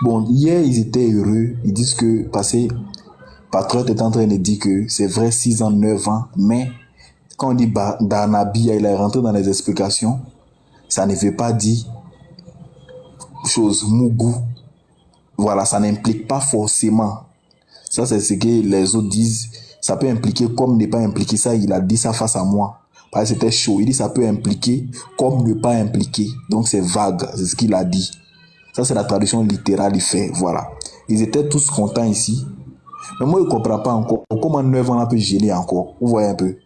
Bon, hier, ils étaient heureux. Ils disent que, parce que Patriote est en train de dire que c'est vrai 6 ans, 9 ans, mais quand on dit Darnabi, il est rentré dans les explications, ça ne veut pas dire chose Mougou. Voilà, ça n'implique pas forcément. Ça, c'est ce que les autres disent. Ça peut impliquer comme ne pas impliquer. Ça, il a dit ça face à moi. Parce que c'était chaud. Il dit ça peut impliquer comme ne pas impliquer. Donc, c'est vague. C'est ce qu'il a dit. Ça, c'est la traduction littérale, il fait. Voilà. Ils étaient tous contents ici. Mais moi, je ne comprends pas encore. Comment 9 ans, on peut geler encore? Vous voyez un peu.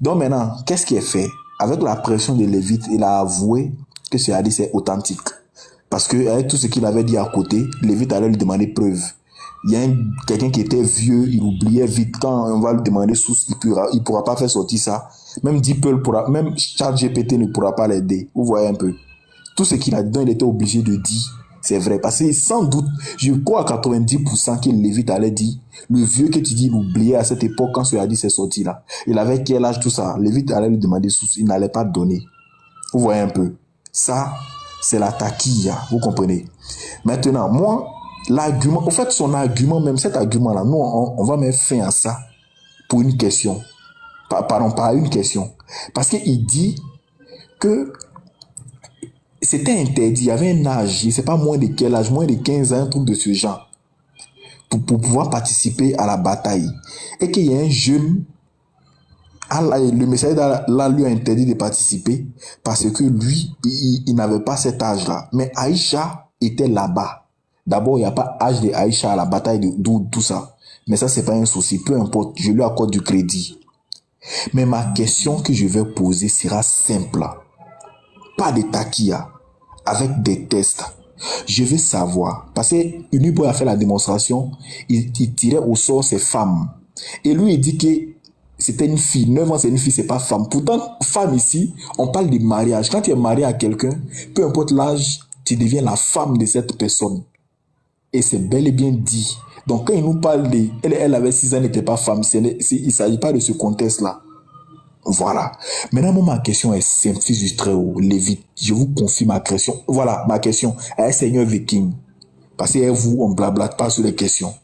Donc, maintenant, qu'est-ce qui est fait? Avec la pression de Lévite, il a avoué que ce hadith est authentique. Parce que avec tout ce qu'il avait dit à côté, Lévite allait lui demander preuve. Il y a quelqu'un qui était vieux, il oubliait vite. Quand on va lui demander source, il pourra pas faire sortir ça. Même DeepL pourra, même ChatGPT ne pourra pas l'aider. Vous voyez un peu. Tout ce qu'il a dit, il était obligé de dire. C'est vrai. Parce que sans doute, je crois à 90% que Lévite allait dire, le vieux que tu dis, il oubliait à cette époque quand ce hadith s'est sorti là. Il avait quel âge, tout ça. Lévite allait lui demander source, il n'allait pas donner. Vous voyez un peu. Ça, c'est la taquilla, vous comprenez. Maintenant, moi, l'argument, au fait, son argument, même cet argument-là, nous, on va mettre fin à ça pour une question. Pardon, pas une question. Parce qu'il dit que c'était interdit. Il y avait un âge, je ne sais pas moins de quel âge, moins de 15 ans, un truc de ce genre, pour pouvoir participer à la bataille. Et qu'il y a un jeune, le messager là lui a interdit de participer parce que lui, il n'avait pas cet âge-là. Mais Aïcha était là-bas. D'abord, il n'y a pas âge de Aïcha à la bataille de tout ça. Mais ça, c'est pas un souci. Peu importe, je lui accorde du crédit. Mais ma question que je vais poser sera simple. Pas de taquilla, avec des tests. Je veux savoir, parce que Uniboy a fait la démonstration, il tirait au sort ses femmes. Et lui, il dit que c'était une fille. 9 ans, c'est une fille, c'est pas femme. Pourtant, femme ici, on parle de mariage. Quand tu es marié à quelqu'un, peu importe l'âge, tu deviens la femme de cette personne. Et c'est bel et bien dit. Donc, quand il nous parle de... Elle avait 6 ans, elle n'était pas femme. Il ne s'agit pas de ce contexte-là. Voilà. Maintenant, ma question est simple. Fils du Très-Haut, Lévite, je vous confie ma question. Voilà, ma question. À un seigneur viking. Parce que vous, on blablate pas sur les questions.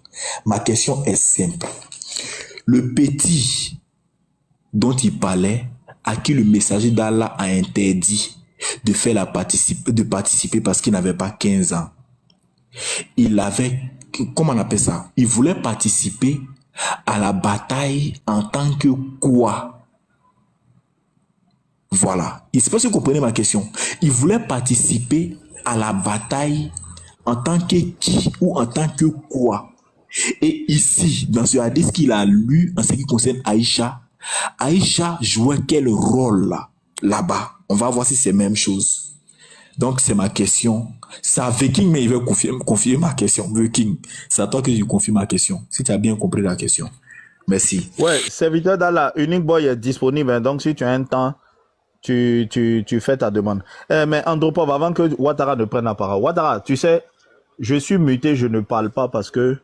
Ma question est simple. Le petit dont il parlait, à qui le messager d'Allah a interdit de participer parce qu'il n'avait pas 15 ans. Il avait, comment on appelle ça? Il voulait participer à la bataille en tant que quoi? Voilà. Je ne sais pas si vous comprenez ma question. Il voulait participer à la bataille en tant que qui ou en tant que quoi? Et ici, dans ce hadith qu'il a lu en ce qui concerne Aïcha, Aïcha jouait quel rôle là-bas? On va voir si c'est la même chose. Donc, c'est ma question. C'est à Viking, mais il veut confirmer ma question. Viking, c'est à toi que je confirme ma question. Si tu as bien compris la question. Merci. Ouais, serviteur d'Allah, Unique Boy est disponible. Hein, donc, si tu as un temps, tu fais ta demande. Mais Andropov, avant que Ouattara ne prenne la parole. Ouattara, tu sais, je suis muté, je ne parle pas parce que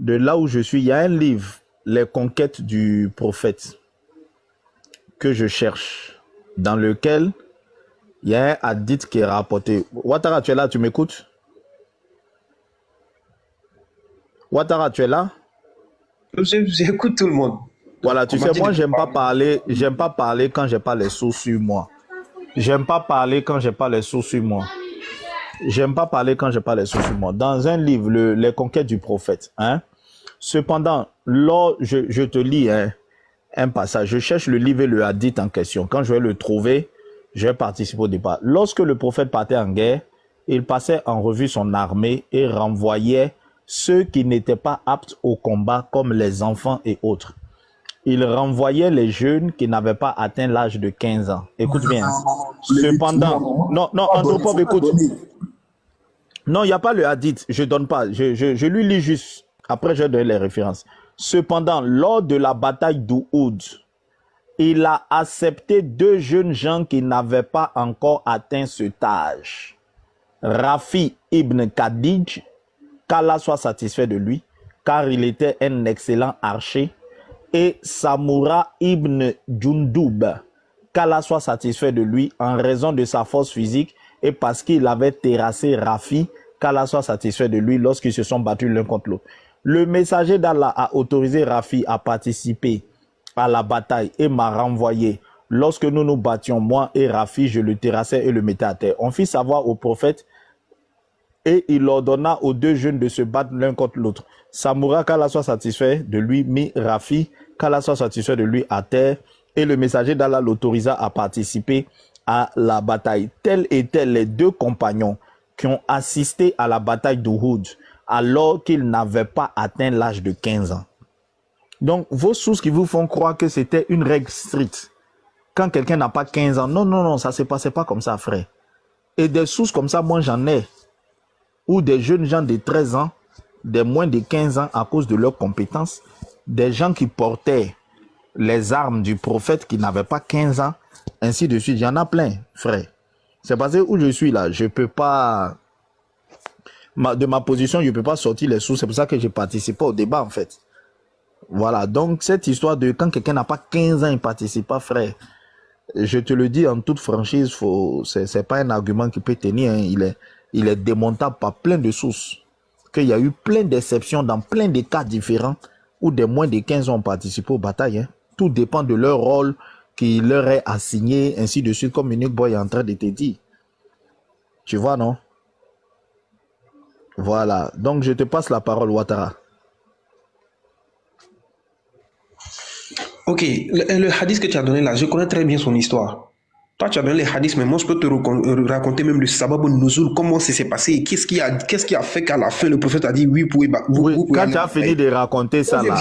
de là où je suis, il y a un livre, Les conquêtes du prophète, que je cherche, dans lequel il y a un hadith qui est rapporté. Ouattara, tu es là, tu m'écoutes? Ouattara, tu es là? J'écoute tout le monde. Voilà, tu sais, moi, j'aime pas parler quand j'ai pas les sources sur moi. J'aime pas parler quand j'ai pas les sources sur moi. J'aime pas parler quand j'ai pas les sources sur moi. Dans un livre, Les conquêtes du prophète, hein. Cependant, là, je te lis un passage. Je cherche le livre et le hadith en question. Quand je vais le trouver, je vais participer au débat. Lorsque le prophète partait en guerre, il passait en revue son armée et renvoyait ceux qui n'étaient pas aptes au combat, comme les enfants et autres. Il renvoyait les jeunes qui n'avaient pas atteint l'âge de 15 ans. Écoute bien. Cependant, non, Andropov, écoute. Non, il n'y a pas le hadith. Je donne pas. Je lui lis juste. Après, je donne les références. Cependant, lors de la bataille d'Uhud, il a accepté 2 jeunes gens qui n'avaient pas encore atteint cet âge. Rafi ibn Khadij, qu'Allah soit satisfait de lui, car il était un excellent archer, et Samura ibn Jundub, qu'Allah soit satisfait de lui en raison de sa force physique et parce qu'il avait terrassé Rafi, qu'Allah soit satisfait de lui lorsqu'ils se sont battus l'un contre l'autre. Le messager d'Allah a autorisé Rafi à participer à la bataille et m'a renvoyé. Lorsque nous nous battions, moi et Rafi, je le terrassais et le mettais à terre. On fit savoir au prophète et il ordonna aux 2 jeunes de se battre l'un contre l'autre. Samura, qu'Allah soit satisfait de lui, mit Rafi, qu'Allah soit satisfait de lui à terre, et le messager d'Allah l'autorisa à participer à la bataille. Tels étaient les 2 compagnons qui ont assisté à la bataille d'Uhud, alors qu'ils n'avaient pas atteint l'âge de 15 ans. Donc, vos sources qui vous font croire que c'était une règle stricte. Quand quelqu'un n'a pas 15 ans, non, ça ne se passait pas comme ça, frère. Et des sources comme ça, moi j'en ai. Ou des jeunes gens de 13 ans, des moins de 15 ans à cause de leurs compétences, des gens qui portaient les armes du prophète qui n'avaient pas 15 ans, ainsi de suite. Il y en a plein, frère. C'est parce que où je suis là, je ne peux pas... De ma position, je ne peux pas sortir les sources. C'est pour ça que je ne participe pas au débat, en fait. Voilà, donc cette histoire de quand quelqu'un n'a pas 15 ans, il ne participe pas, frère. Je te le dis en toute franchise, ce n'est pas un argument qui peut tenir. Hein. Il est démontable par plein de sources. Qu'il y a eu plein d'exceptions dans plein de cas différents où des moins de 15 ans ont participé aux batailles. Hein. Tout dépend de leur rôle qui leur est assigné, ainsi de suite, comme Unique Boy est en train de te dire. Tu vois, non? Voilà. Donc, je te passe la parole, Ouattara. Ok, le hadith que tu as donné là, je connais très bien son histoire. Toi, tu as donné les hadiths, mais moi, je peux te raconter même le sabab al-nuzul, comment ça s'est passé, qu'est-ce qui a fait qu'à la fin, le prophète a dit oui, vous pouvez quand tu as fini de raconter ça, là,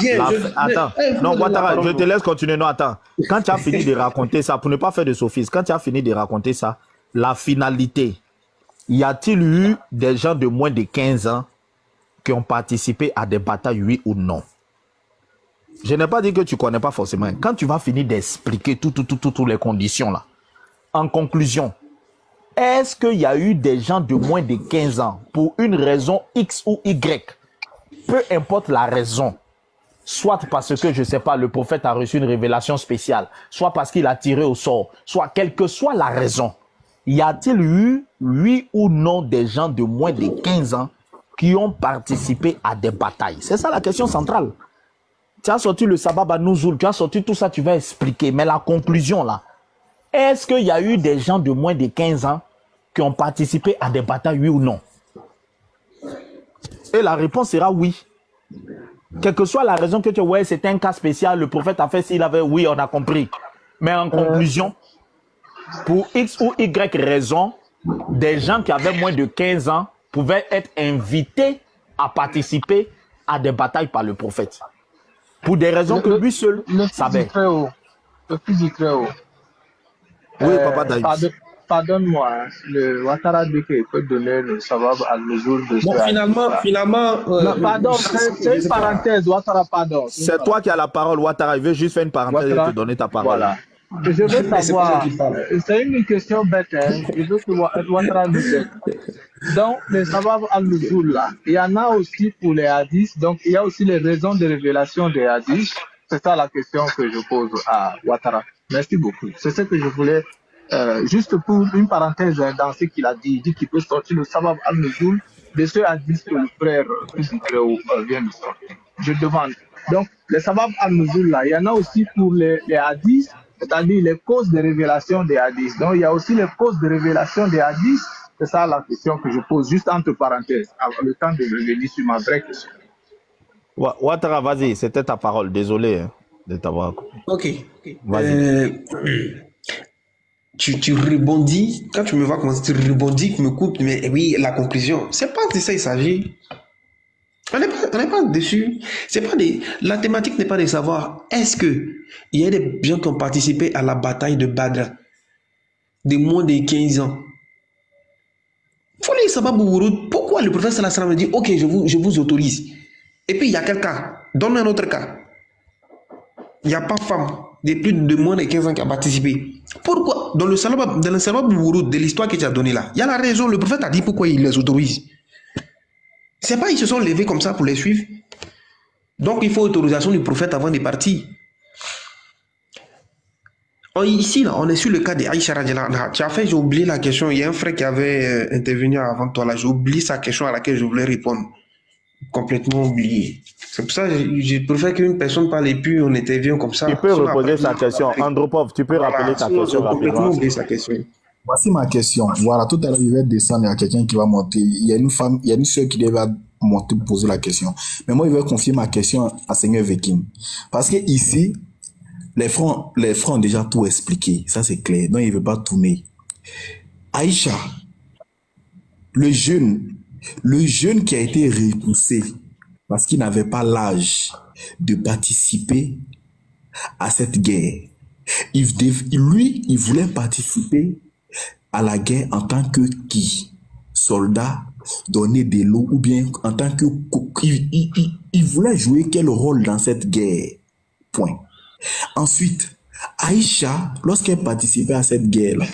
attends, non, Ouattara, je te laisse continuer, non, attends. Quand tu as fini de raconter ça, pour ne pas faire de sophisme, quand tu as fini de raconter ça, la finalité, y a-t-il eu des gens de moins de 15 ans qui ont participé à des batailles, oui ou non? Je n'ai pas dit que tu ne connais pas forcément. Quand tu vas finir d'expliquer toutes les conditions là, en conclusion, est-ce qu'il y a eu des gens de moins de 15 ans pour une raison X ou Y, peu importe la raison, soit parce que, je ne sais pas, le prophète a reçu une révélation spéciale, soit parce qu'il a tiré au sort, soit quelle que soit la raison, y a-t-il eu, oui ou non, des gens de moins de 15 ans qui ont participé à des batailles? C'est ça la question centrale. Tu as sorti le sabab al-nuzul, tu as sorti tout ça, tu vas expliquer. Mais la conclusion là, est-ce qu'il y a eu des gens de moins de 15 ans qui ont participé à des batailles, oui ou non? Et la réponse sera oui. Quelle que soit la raison que tu ouais, c'était un cas spécial, le prophète a fait s'il avait, oui, on a compris. Mais en conclusion, pour X ou Y raison, des gens qui avaient moins de 15 ans pouvaient être invités à participer à des batailles par le prophète. Pour des raisons que lui seul savait. Le fils du Très-Haut. Oui, Papa Daïs. Pardonne-moi, le Ouattara dit qu'il peut donner le sabab al-nuzul de bon, finalement... non, pardon, c'est une parenthèse, Ouattara, pardon. C'est toi qui as la parole, Ouattara. Il veut juste faire une parenthèse et te donner ta parole. Voilà. Je veux savoir, c'est une question bête, hein. Je veux que Ouattara nous aide. Donc, les sabab al-nuzul là, il y en a aussi pour les hadiths, donc il y a aussi les raisons de révélation des hadiths. C'est ça la question que je pose à Ouattara. Merci beaucoup. C'est ce que je voulais, juste pour une parenthèse dans ce qu'il a dit. Il dit qu'il peut sortir le sabab al-nuzul de ce hadith que le frère vient de sortir. Je demande. Donc, les sabab al-nuzul là, il y en a aussi pour les hadiths, c'est-à-dire les causes de révélation des hadiths. Donc, il y a aussi les causes de révélation des hadiths. C'est ça la question que je pose, juste entre parenthèses, le temps de revenir sur ma vraie question. Ouattara, vas-y, c'était ta parole. Désolé hein, de t'avoir. Ok. Vas-y. Tu rebondis, quand tu me vois commencer, tu rebondis, tu me coupes, mais oui, la conclusion, c'est pas de ça il s'agit. On n'est pas dessus. La thématique n'est pas de savoir est-ce que il y a des gens qui ont participé à la bataille de Badr de moins de 15 ans. Faut les savoir pourquoi le prophète sallallahu alayhi wa sallam dit ok, je vous autorise. Et puis il y a quel cas? Donne un autre cas. Il n'y a pas femme de plus de moins de 15 ans qui a participé. Pourquoi? Dans le sabab de l'histoire que tu as donnée là, il y a la raison. Le prophète a dit pourquoi il les autorise. C'est pas ils se sont levés comme ça pour les suivre. Donc il faut autorisation du prophète avant de partir. Ici, là, on est sur le cas d'Aïcha Radiallahu Anha. Tu as fait, j'ai oublié la question. Il y a un frère qui avait intervenu avant toi là. J'ai oublié sa question à laquelle je voulais répondre. Complètement oublié. C'est pour ça que je préfère qu'une personne parle et puis on intervient comme ça. Tu peux reposer sa question. Andropov, tu peux rappeler ta question. Complètement oublié sa question. Voici ma question. Voilà, tout à l'heure, il va descendre, il y a quelqu'un qui va monter. Il y a une femme, il y a une soeur qui devait monter pour poser la question. Mais moi, il va confier ma question à Seigneur Vekim. Parce que ici, les francs ont déjà tout expliqué. Ça, c'est clair. Donc, il ne veut pas tourner. Aïcha, le jeune qui a été repoussé parce qu'il n'avait pas l'âge de participer à cette guerre. Lui, il voulait participer à la guerre en tant que qui? Soldat, donner des lots, ou bien en tant que... Il voulait jouer quel rôle dans cette guerre? Point. Ensuite, Aïcha, lorsqu'elle participait à cette guerre-là,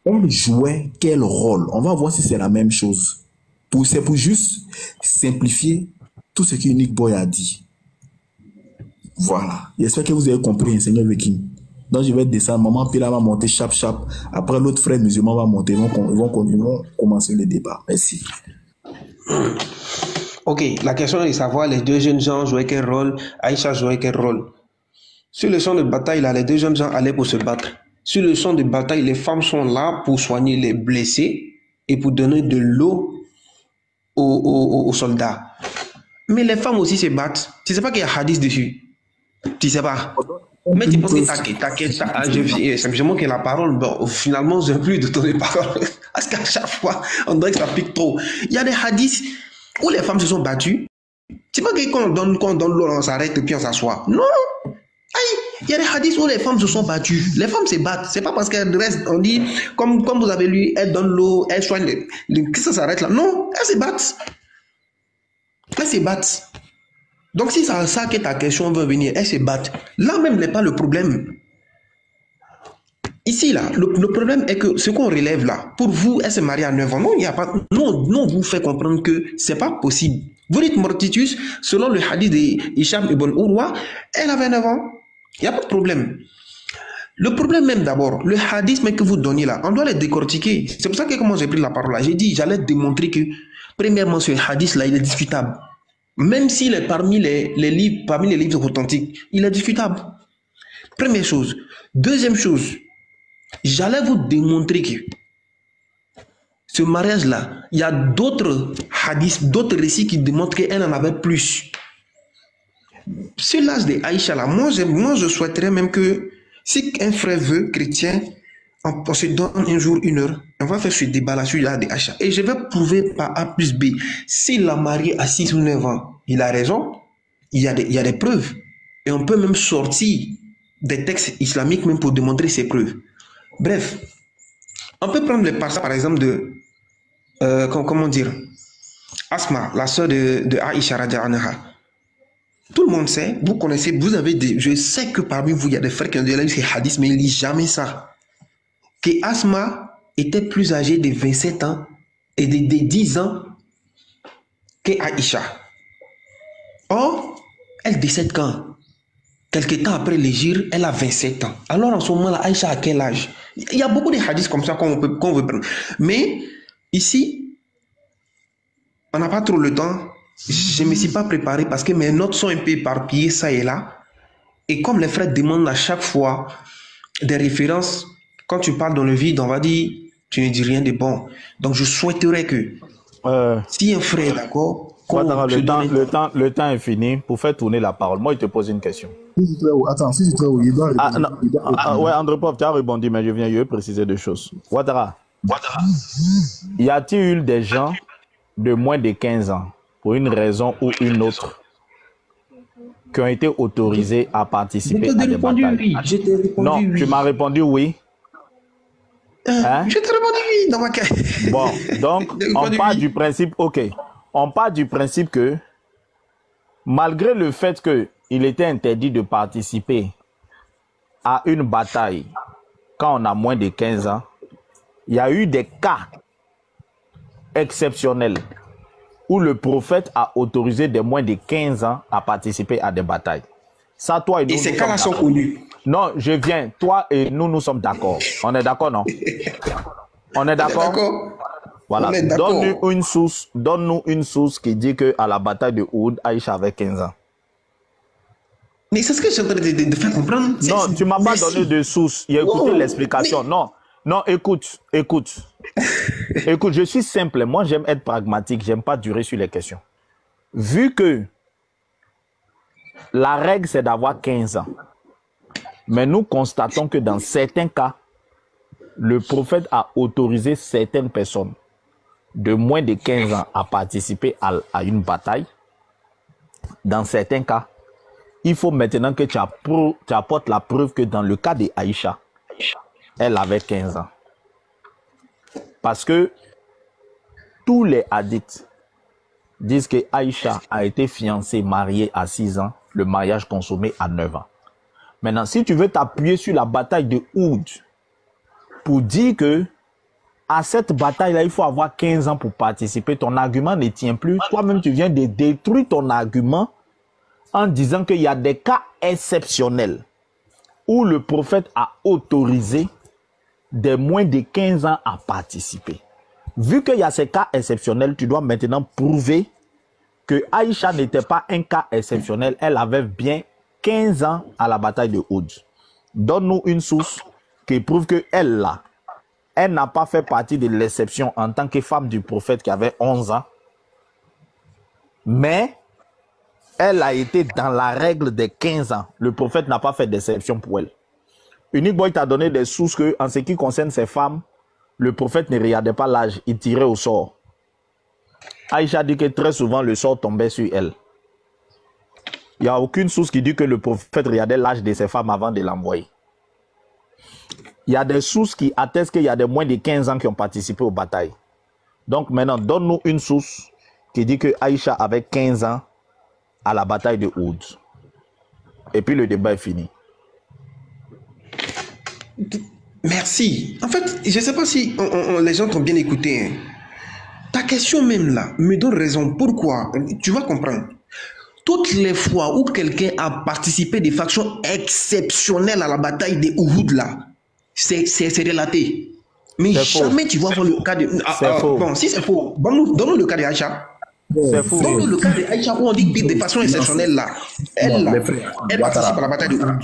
elle jouait quel rôle? On va voir si c'est la même chose. C'est pour juste simplifier tout ce que Unique Boy a dit. Voilà. J'espère que vous avez compris, Seigneur Vekim. Donc je vais descendre, maman Pila va monter chap. Après l'autre frère musulman va monter, ils vont commencer le débat. Merci. Ok, la question est de savoir les deux jeunes gens jouaient quel rôle, Aïcha jouait quel rôle. Sur le champ de bataille, là, les deux jeunes gens allaient pour se battre. Sur le champ de bataille, les femmes sont là pour soigner les blessés et pour donner de l'eau aux soldats. Mais les femmes aussi se battent. Tu sais pas qu'il y a hadith dessus. Tu sais pas. Mais tu penses que t'inquiète, simplement que la parole, bon, finalement, je n'ai plus de donner parole. Parce qu'à chaque fois, on dirait que ça pique trop. Il y a des hadiths où les femmes se sont battues. C'est pas que quand on donne l'eau, on s'arrête et puis on s'assoit. Non. Il y a des hadiths où les femmes se sont battues. Les femmes se battent. C'est pas parce qu'elles restent, on dit, comme vous avez lu, elles donnent l'eau, elles soignent que ça s'arrête là. Non, elles se battent. Elles se battent. Donc si c'est ça que ta question veut venir, elles se battent. Là même n'est pas le problème. Ici, là, le problème est que ce qu'on relève là, pour vous, elle se marie à 9 ans. Non, il n'y a pas. Non, on vous fait comprendre que c'est pas possible. Vous dites Mortitus, selon le hadith de Hicham ibn Urwa, elle avait 9 ans. Il n'y a pas de problème. Le problème même d'abord, le hadith même que vous donnez là, on doit le décortiquer. C'est pour ça que comment j'ai pris la parole là, j'ai dit, j'allais démontrer que, premièrement, ce hadith là, il est discutable. Même s'il est parmi les livres authentiques, il est discutable. Première chose. Deuxième chose, j'allais vous démontrer que ce mariage-là, il y a d'autres hadiths, d'autres récits qui démontrent qu'elle en avait plus. Sur l'âge de Aïcha, là, moi, je souhaiterais même que si un frère veut, chrétien, on se donne un jour, une heure, on va faire ce débat là sur l'âge de Aïcha. Et je vais prouver par A plus B. S'il l'a marié à 6 ou 9 ans, il a raison, il y a des preuves. Et on peut même sortir des textes islamiques même pour démontrer ces preuves. Bref, on peut prendre le passage par exemple de, comment dire, Asma, la sœur de Aïcha radiallahu anha. Tout le monde sait, vous connaissez, vous avez des... Je sais que parmi vous, il y a des frères qui ont déjà lu ces hadiths, mais ils ne lisent jamais ça. Que Asma était plus âgée de 27 ans et de 10 ans que Aïcha. Or, elle décède quand? Quelque temps après l'hégire, elle a 27 ans. Alors en ce moment-là, Aïcha a quel âge? Il y a beaucoup de hadiths comme ça qu'on veut prendre. Mais ici, on n'a pas trop le temps. Je ne me suis pas préparé parce que mes notes sont un peu éparpillées ça et là. Et comme les frères demandent à chaque fois des références, quand tu parles dans le vide, on va dire, tu ne dis rien de bon. Donc je souhaiterais que, si un frère est d'accord, le temps est fini. Pour faire tourner la parole, moi, il te pose une question. Attends, si tu trouves, il doit ouais, André Pop, tu as rebondi, mais je veux préciser deux choses. Ouattara, y a-t-il eu des gens de moins de 15 ans, pour une raison ou une autre, qui ont été autorisés à participer à des batailles? Oui. Non, oui. Tu m'as répondu oui. Hein? Je t'ai répondu oui dans ma question. Bon, donc, on part du principe, ok. On part du principe que, malgré le fait qu'il était interdit de participer à une bataille quand on a moins de 15 ans, il y a eu des cas exceptionnels où le prophète a autorisé des moins de 15 ans à participer à des batailles. Ça, toi et nous, ces cas-là sont connus. Non, je viens. Toi et nous, nous sommes d'accord. On est d'accord, non? On est d'accord? Voilà. Donne-nous une source qui dit qu'à la bataille de Oud, Aïcha avait 15 ans. Mais c'est ce que je suis en train de faire comprendre. Non, tu ne m'as pas donné de source. Il a écouté l'explication. Mais... Non, écoute. Écoute, je suis simple. Moi, j'aime être pragmatique. J'aime pas durer sur les questions. Vu que la règle, c'est d'avoir 15 ans. Mais nous constatons que dans certains cas, le prophète a autorisé certaines personnes de moins de 15 ans à participer à une bataille. Dans certains cas, il faut maintenant que tu apportes la preuve que dans le cas de Aïcha, elle avait 15 ans. Parce que tous les hadiths disent que Aïcha a été fiancée, mariée à 6 ans, le mariage consommé à 9 ans. Maintenant, si tu veux t'appuyer sur la bataille de Oud pour dire que à cette bataille-là, il faut avoir 15 ans pour participer, ton argument ne tient plus. Toi-même, tu viens de détruire ton argument en disant qu'il y a des cas exceptionnels où le prophète a autorisé des moins de 15 ans à participer. Vu qu'il y a ces cas exceptionnels, tu dois maintenant prouver que Aïcha n'était pas un cas exceptionnel. Elle avait bien 15 ans à la bataille de Oud. Donne-nous une source qui prouve qu'elle, là, elle n'a pas fait partie de l'exception en tant que femme du prophète qui avait 11 ans. Mais elle a été dans la règle des 15 ans. Le prophète n'a pas fait d'exception pour elle. Unique Boy t'a donné des sources que, en ce qui concerne ces femmes, le prophète ne regardait pas l'âge, il tirait au sort. Aïcha dit que très souvent le sort tombait sur elle. Il n'y a aucune source qui dit que le prophète regardait l'âge de ces femmes avant de l'envoyer. Il y a des sources qui attestent qu'il y a des moins de 15 ans qui ont participé aux batailles. Donc maintenant, donne-nous une source qui dit que Aïcha avait 15 ans à la bataille de Oud. Et puis le débat est fini. Merci. En fait, je ne sais pas si les gens t'ont bien écouté. Hein. Ta question même là me donne raison. Pourquoi? Tu vas comprendre. Toutes les fois où quelqu'un a participé de façon exceptionnelle à la bataille de Uhud là, c'est relaté. Mais jamais tu vas voir le cas de... Bon, si c'est faux, donne-nous le cas de Aïcha. C'est faux. Donne-nous le cas de Aïcha où on dit que de façon exceptionnelle là, elle participe à la bataille de Uhud.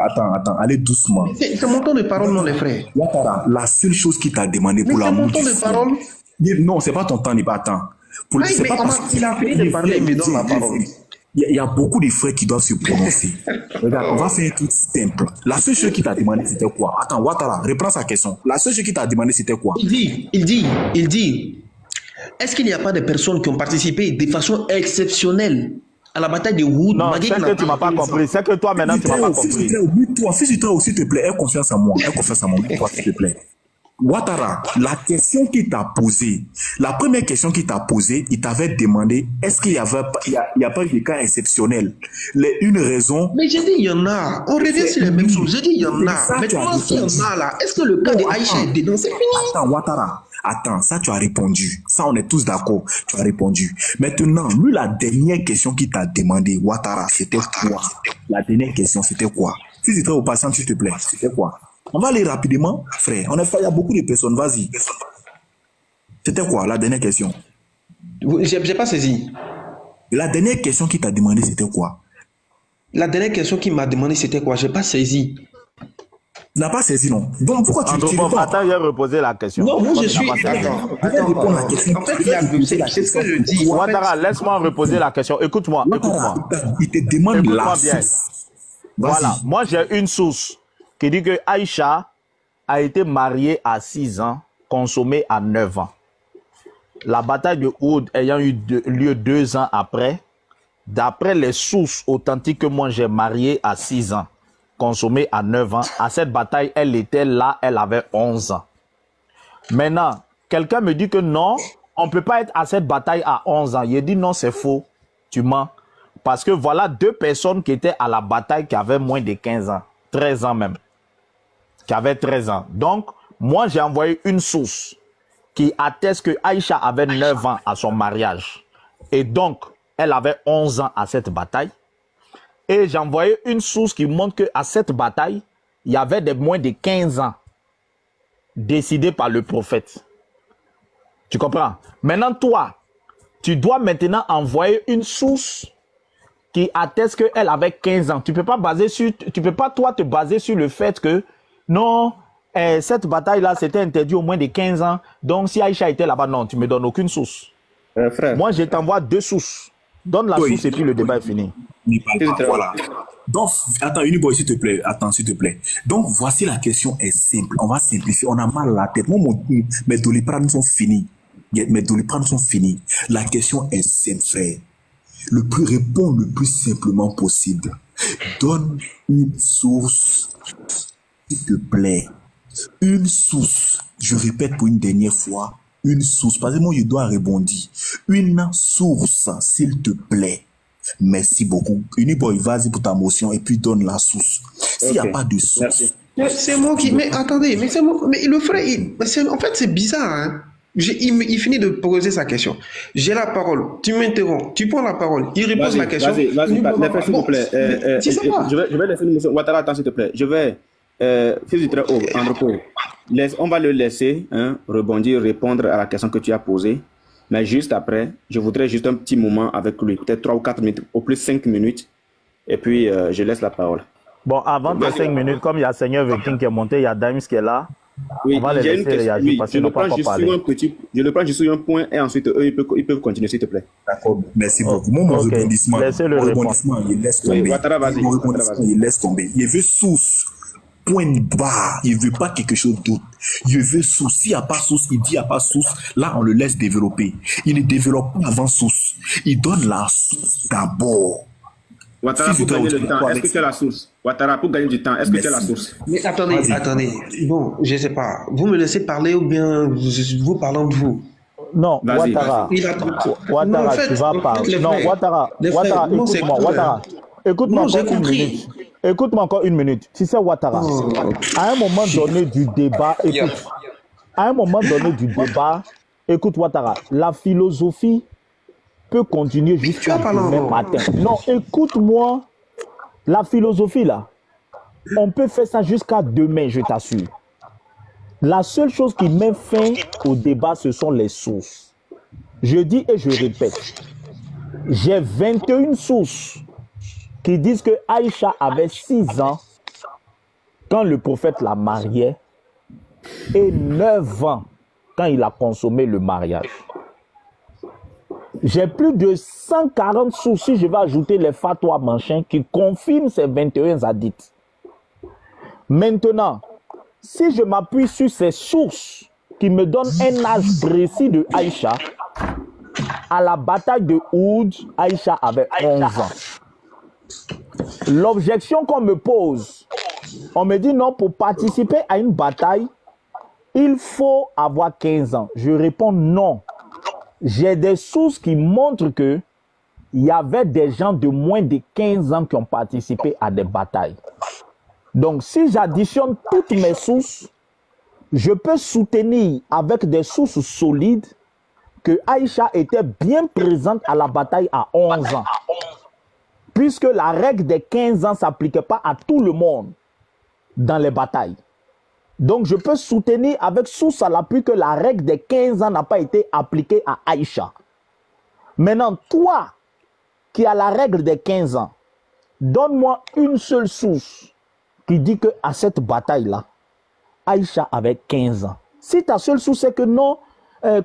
Attends, allez doucement. C'est mon temps de parole, non les frères. Ouattara, la seule chose qui t'a demandé pour l'amour... C'est mon temps de parole. Non, c'est pas ton temps, n'est pas attends. Il a fini de parler, mais donne ma parole. Il y a beaucoup de frères qui doivent se prononcer. Regarde, on va faire un truc simple. La seule chose qui t'a demandé, c'était quoi? Attends, Ouattara, reprends sa question. La seule chose qui t'a demandé, c'était quoi? Il dit, est-ce qu'il n'y a pas de personnes qui ont participé de façon exceptionnelle à la bataille de Wood? Non, c'est que tu m'as pas compris. C'est que toi, maintenant, tu m'as pas compris. Fais-toi, s'il te plaît, aie confiance en moi. Aie confiance en moi, toi, s'il te plaît. Ouattara, la question qu'il t'a posée, la première question qu'il t'a posée, il t'avait demandé est-ce qu'il y a pas eu des cas exceptionnels? Une raison. Mais j'ai dit il y en a. On revient sur les mêmes choses. J'ai dit il y en a. Mais comment s'il y en a là? Est-ce que le cas de Aïcha est dedans? C'est fini. Attends, Ouattara. Attends, ça tu as répondu. Ça on est tous d'accord. Tu as répondu. Maintenant, lui, la dernière question qu'il t'a demandé, Ouattara, c'était quoi? La dernière question, c'était quoi? Si tu es très au patient, s'il te plaît, c'était quoi? On va aller rapidement, frère. Il y a beaucoup de personnes. Vas-y. C'était quoi la dernière question? J'ai pas saisi. La dernière question qu'il t'a demandé, c'était quoi? La dernière question qu'il m'a demandé, c'était quoi? J'ai pas saisi. Tu n'as pas saisi, non? Donc pourquoi tu réponds? Attends, il a reposé la question. Non, moi je suis... Attends. En fait, il a reposé la question. Je dis. Ouattara, laisse-moi reposer la question. Écoute-moi. Il te demande la source. Voilà. Moi, j'ai une source qui dit que Aïcha a été mariée à 6 ans, consommée à 9 ans. La bataille de Oud ayant eu lieu 2 ans après, d'après les sources authentiques que moi j'ai mariée à 6 ans, consommée à 9 ans, à cette bataille, elle était là, elle avait 11 ans. Maintenant, quelqu'un me dit que non, on ne peut pas être à cette bataille à 11 ans. Il dit non, c'est faux, tu mens. Parce que voilà 2 personnes qui étaient à la bataille qui avaient moins de 15 ans, 13 ans même. Qui avait 13 ans. Donc, moi, j'ai envoyé une source qui atteste que Aïcha avait 9 ans à son mariage. Et donc, elle avait 11 ans à cette bataille. Et j'ai envoyé une source qui montre qu'à cette bataille, il y avait des moins de 15 ans décidés par le prophète. Tu comprends? Maintenant, toi, tu dois maintenant envoyer une source qui atteste qu'elle avait 15 ans. Tu peux pas toi te baser sur le fait que non, cette bataille-là, c'était interdit au moins de 15 ans. Donc, si Aïcha était là-bas, non, tu ne me donnes aucune source. Frère. Moi, je t'envoie 2 sources. Donne la source et puis le débat est fini. Voilà. Donc, attends, Uniboy, s'il te plaît. Attends, s'il te plaît. Donc, voici la question est simple. On va simplifier. On a mal à la tête. Moi, mes doliprane sont finis. Mes doliprane sont finis. La question est simple, frère. Réponds le plus simplement possible. Donne une source. S'il te plaît, une source, je répète pour une dernière fois, une source, parce que moi je dois répondre, une source, s'il te plaît. Merci beaucoup. Uniboy, vas-y pour ta motion et puis donne la source. S'il n'y a pas de source. C'est moi qui... Mais attendez, mais c'est moi... Mais le frère, en fait c'est bizarre, hein. Il finit de poser sa question. J'ai la parole. Tu m'interromps. Tu prends la parole. Il repose la question. Vas-y, s'il te plaît. Je vais laisser une motion. Ouattara, attends, s'il te plaît. Je vais... fais-y très haut, en repos. On va le laisser rebondir, répondre à la question que tu as posée. Mais juste après, je voudrais juste un petit moment avec lui. Peut-être 3 ou 4 minutes, au plus 5 minutes. Et puis, je laisse la parole. Bon, avant de 5 minutes, comme il y a Seigneur Viking qui est monté, il y a Dimes qui est là. Oui, On va les j'ai une laisser question. réagir Oui, parce je qu'ils le n'ont pas prends encore juste sur parlé. un petit, je le prends juste sur un point et ensuite eux, ils peuvent continuer, s'il te plaît. D'accord, merci beaucoup. Moi, mon Ok, rebondissement, laissez-le répondre. il laisse Oui, tomber. Ouattara, vas-y. Mon Ouattara, rebondissement, vas-y. il laisse tomber. Il veut source. Point barre. Il veut pas quelque chose d'autre. Il veut source. S'il n'y a pas source, il dit il n'y a pas source. Là, on le laisse développer. Il ne développe pas avant source. Il donne la source d'abord. Ouattara, Si pour gagner je du dois temps, est-ce avec que tu as la source? Ouattara, pour gagner du temps, est-ce que tu as la Merci. source? Mais attendez, Vas-y. attendez. Bon, je sais pas. Vous me laissez parler ou bien vous parlons de vous? Non, Vas-y, Ouattara. Il a- Ouattara, Non, en fait, tu vas en fait, parler. les Non, frères, Ouattara, les frères, Ouattara, non, c'est écoute-moi, clair. Ouattara. Écoute-moi Non, j'ai encore une compris. minute. Écoute-moi encore une minute. Tu sais, Ouattara, Oh. à un moment donné du débat, écoute, à un moment donné du débat, écoute, Ouattara, la philosophie peut continuer jusqu'à vas parler demain encore. matin. Non, écoute-moi, la philosophie là, on peut faire ça jusqu'à demain, je t'assure. La seule chose qui met fin au débat, ce sont les sources. Je dis et je répète, j'ai 21 sources qui disent que Aïcha avait 6 ans quand le prophète la mariait et 9 ans quand il a consommé le mariage. J'ai plus de 140 sources, si je vais ajouter les fatwas manchins, qui confirment ces 21 hadiths. Maintenant, si je m'appuie sur ces sources qui me donnent un âge précis de Aïcha, à la bataille de Oud, Aïcha avait 11 ans. L'objection qu'on me pose, on me dit non, pour participer à une bataille, il faut avoir 15 ans. Je réponds non. J'ai des sources qui montrent que il y avait des gens de moins de 15 ans qui ont participé à des batailles. Donc, si j'additionne toutes mes sources, je peux soutenir avec des sources solides que Aïcha était bien présente à la bataille à 11 ans. Puisque la règle des 15 ans ne s'appliquait pas à tout le monde dans les batailles. Donc, je peux soutenir avec source à l'appui que la règle des 15 ans n'a pas été appliquée à Aïcha. Maintenant, toi qui as la règle des 15 ans, donne-moi une seule source qui dit qu'à cette bataille-là, Aïcha avait 15 ans. Si ta seule source est que non,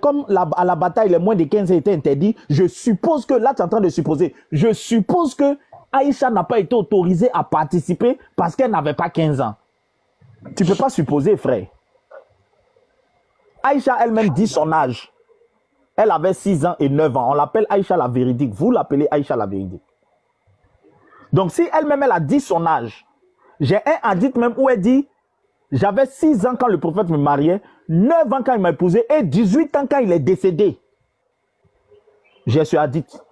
comme à la bataille, les moins de 15 ans étaient interdits, je suppose que, là tu es en train de supposer, je suppose que Aïcha n'a pas été autorisée à participer parce qu'elle n'avait pas 15 ans. Tu ne peux pas supposer, frère. Aïcha elle-même dit son âge. Elle avait 6 ans et 9 ans. On l'appelle Aïcha la véridique. Vous l'appelez Aïcha la véridique. Donc si elle-même elle a dit son âge, j'ai un hadith même où elle dit j'avais 6 ans quand le prophète me mariait, 9 ans quand il m'a épousé et 18 ans quand il est décédé. J'ai ce hadith.